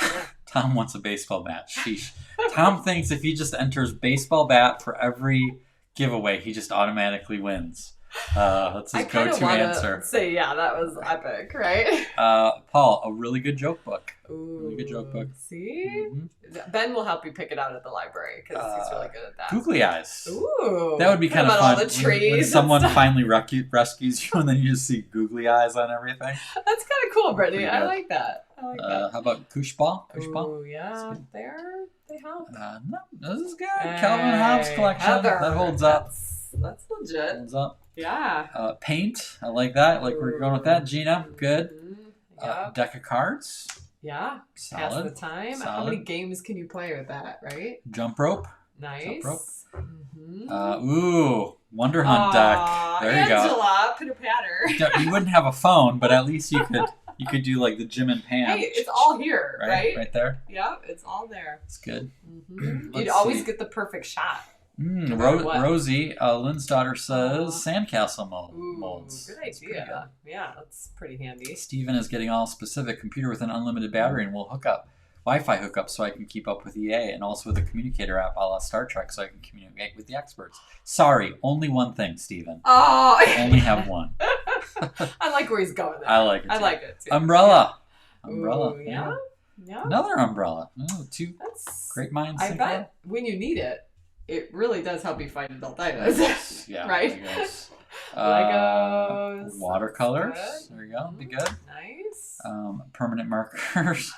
Speaker 1: Tom wants a baseball bat. Sheesh. Tom thinks if he just enters baseball bat for every giveaway, he just automatically wins. That's his go-to answer.
Speaker 2: Say that was epic, right?
Speaker 1: Paul, a really good joke book.
Speaker 2: Ooh,
Speaker 1: really good joke book.
Speaker 2: See, Ben will help you pick it out at the library because he's really good at that.
Speaker 1: Googly eyes.
Speaker 2: Ooh,
Speaker 1: that would be kind of fun.
Speaker 2: All the trees
Speaker 1: when someone finally rescues you, and then you just see googly eyes on everything.
Speaker 2: That's kind of cool, Brittany. I like that.
Speaker 1: How about Koosh Ball?
Speaker 2: Oh yeah, they help.
Speaker 1: No, this is good. Calvin Hobbes collection.
Speaker 2: Heather.
Speaker 1: That holds up.
Speaker 2: That's legit.
Speaker 1: Holds up.
Speaker 2: Yeah.
Speaker 1: Paint. I like that. Like we're going with that. Gina, good.
Speaker 2: Yep.
Speaker 1: Deck of cards.
Speaker 2: Yeah.
Speaker 1: Solid.
Speaker 2: Pass the time.
Speaker 1: Solid.
Speaker 2: How many games can you play with that, right?
Speaker 1: Jump rope.
Speaker 2: Nice.
Speaker 1: Jump rope.
Speaker 2: Mm-hmm.
Speaker 1: Wonder Hunt deck. There you go.
Speaker 2: Angela, pitter-patter.
Speaker 1: You wouldn't have a phone, but at least you could do like the Jim and Pam.
Speaker 2: Hey, it's all here, right?
Speaker 1: Right there.
Speaker 2: Yeah, it's all there.
Speaker 1: It's good.
Speaker 2: Mm-hmm. You'd always get the perfect shot.
Speaker 1: Rosie, Lynn's daughter says sandcastle molds.
Speaker 2: Good idea. Yeah, that's pretty handy.
Speaker 1: Steven is getting all specific. Computer with an unlimited battery, and we'll hook up Wi-Fi hookup so I can keep up with EA, and also with a communicator app a la Star Trek so I can communicate with the experts. Sorry, only one thing, Steven.
Speaker 2: Oh,
Speaker 1: I only have one.
Speaker 2: I like where he's going there.
Speaker 1: I like it too.
Speaker 2: I like it too.
Speaker 1: Umbrella.
Speaker 2: Ooh, yeah.
Speaker 1: Another umbrella. Two great minds.
Speaker 2: I bet when you need it, it really does help you fight adultitis.
Speaker 1: Yeah.
Speaker 2: Right?
Speaker 1: Legos. Watercolors. There you go. Be good.
Speaker 2: Nice.
Speaker 1: Permanent markers.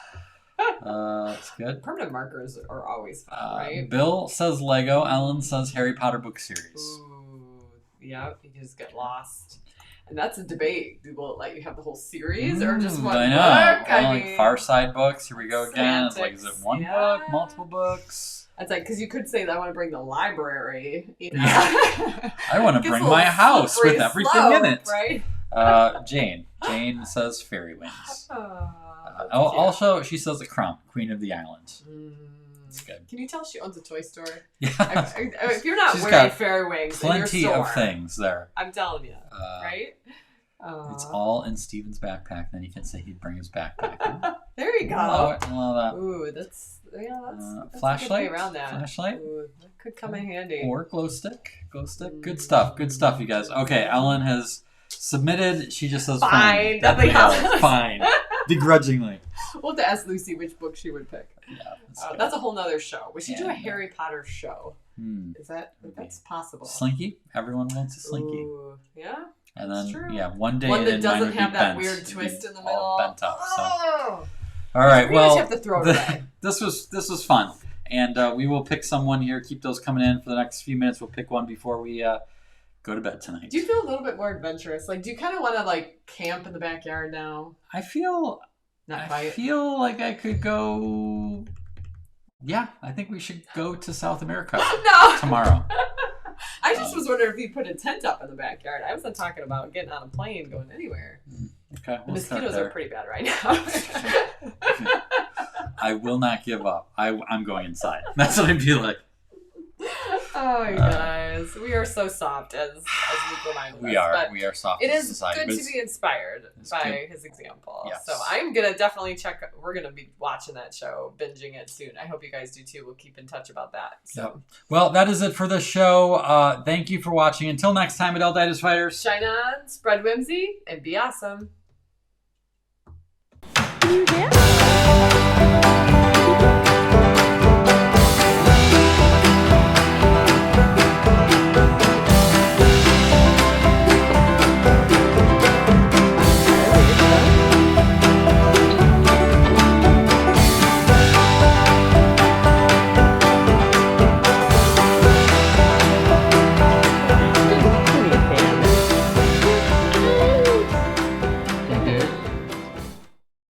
Speaker 1: That's good.
Speaker 2: Permanent markers are always fun, right?
Speaker 1: Bill says Lego. Ellen says Harry Potter book series.
Speaker 2: Ooh. Yeah, you just get lost. And that's a debate. Will it let you have the whole series or just one book?
Speaker 1: Like Far Side books. Here we go again. It's like, is it one book? Multiple books?
Speaker 2: It's like, because you could say that I want to bring the library.
Speaker 1: I want to bring my house with everything in it.
Speaker 2: Right?
Speaker 1: Jane says fairy wings. Also, she says a crump, queen of the island. It's good.
Speaker 2: Can you tell she owns a toy store?
Speaker 1: Yeah.
Speaker 2: If you're not
Speaker 1: She's
Speaker 2: wearing
Speaker 1: got
Speaker 2: fairy wings,
Speaker 1: plenty
Speaker 2: then you're
Speaker 1: of
Speaker 2: sore.
Speaker 1: things there.
Speaker 2: I'm telling you, right?
Speaker 1: It's all in Steven's backpack. Then you can say he'd bring his backpack.
Speaker 2: There you go.
Speaker 1: Love it. Love that.
Speaker 2: Ooh, that's a good
Speaker 1: Flashlight.
Speaker 2: way around that.
Speaker 1: Flashlight.
Speaker 2: Ooh, that could come in handy.
Speaker 1: Or glow stick. Glow stick. Good stuff. Good stuff, you guys. Okay, Ellen has submitted. She just says
Speaker 2: Fine.
Speaker 1: Deathly
Speaker 2: Nothing
Speaker 1: Hallows.
Speaker 2: else.
Speaker 1: Fine. Begrudgingly.
Speaker 2: We'll have to ask Lucy which book she would pick.
Speaker 1: Yeah,
Speaker 2: That's a whole nother show. We should do a
Speaker 1: Yeah.
Speaker 2: Harry Potter show. Is that's possible?
Speaker 1: Slinky. Everyone wants a Slinky.
Speaker 2: Ooh, yeah.
Speaker 1: And
Speaker 2: that's
Speaker 1: then
Speaker 2: true.
Speaker 1: one day
Speaker 2: One that
Speaker 1: mine
Speaker 2: doesn't
Speaker 1: would
Speaker 2: have
Speaker 1: be
Speaker 2: that
Speaker 1: bent.
Speaker 2: weird
Speaker 1: It'd be
Speaker 2: twist in the
Speaker 1: all
Speaker 2: middle.
Speaker 1: bent up. So.
Speaker 2: Oh.
Speaker 1: All right.
Speaker 2: We
Speaker 1: Well,
Speaker 2: just have to throw it away.
Speaker 1: this was fun, and we will pick someone here. Keep those coming in for the next few minutes. We'll pick one before we go to bed tonight.
Speaker 2: Do you feel a little bit more adventurous? Like, do you kind of want to like camp in the backyard now?
Speaker 1: I feel like I could go. Yeah, I think we should go to South America
Speaker 2: No.
Speaker 1: tomorrow.
Speaker 2: I just was wondering if you put a tent up in the backyard. I wasn't talking about getting on a plane going anywhere.
Speaker 1: Okay,
Speaker 2: The
Speaker 1: we'll start
Speaker 2: mosquitoes
Speaker 1: there.
Speaker 2: are pretty bad right now.
Speaker 1: I will not give up. I'm going inside. That's what I'd be like.
Speaker 2: Oh, you guys, we are so soft as Luke reminded
Speaker 1: We
Speaker 2: us.
Speaker 1: are.
Speaker 2: But
Speaker 1: We are soft
Speaker 2: it
Speaker 1: as
Speaker 2: is
Speaker 1: society.
Speaker 2: good
Speaker 1: but
Speaker 2: to
Speaker 1: it's-
Speaker 2: be inspired by
Speaker 1: good.
Speaker 2: his example.
Speaker 1: Yes.
Speaker 2: So I'm gonna definitely check. We're gonna be watching that show, binging it soon. I hope you guys do too. We'll keep in touch about that. So
Speaker 1: Yep. Well, that is it for the show. Thank you for watching. Until next time, Adultitis Fighters.
Speaker 2: shine on, spread whimsy, and be awesome.
Speaker 8: You did?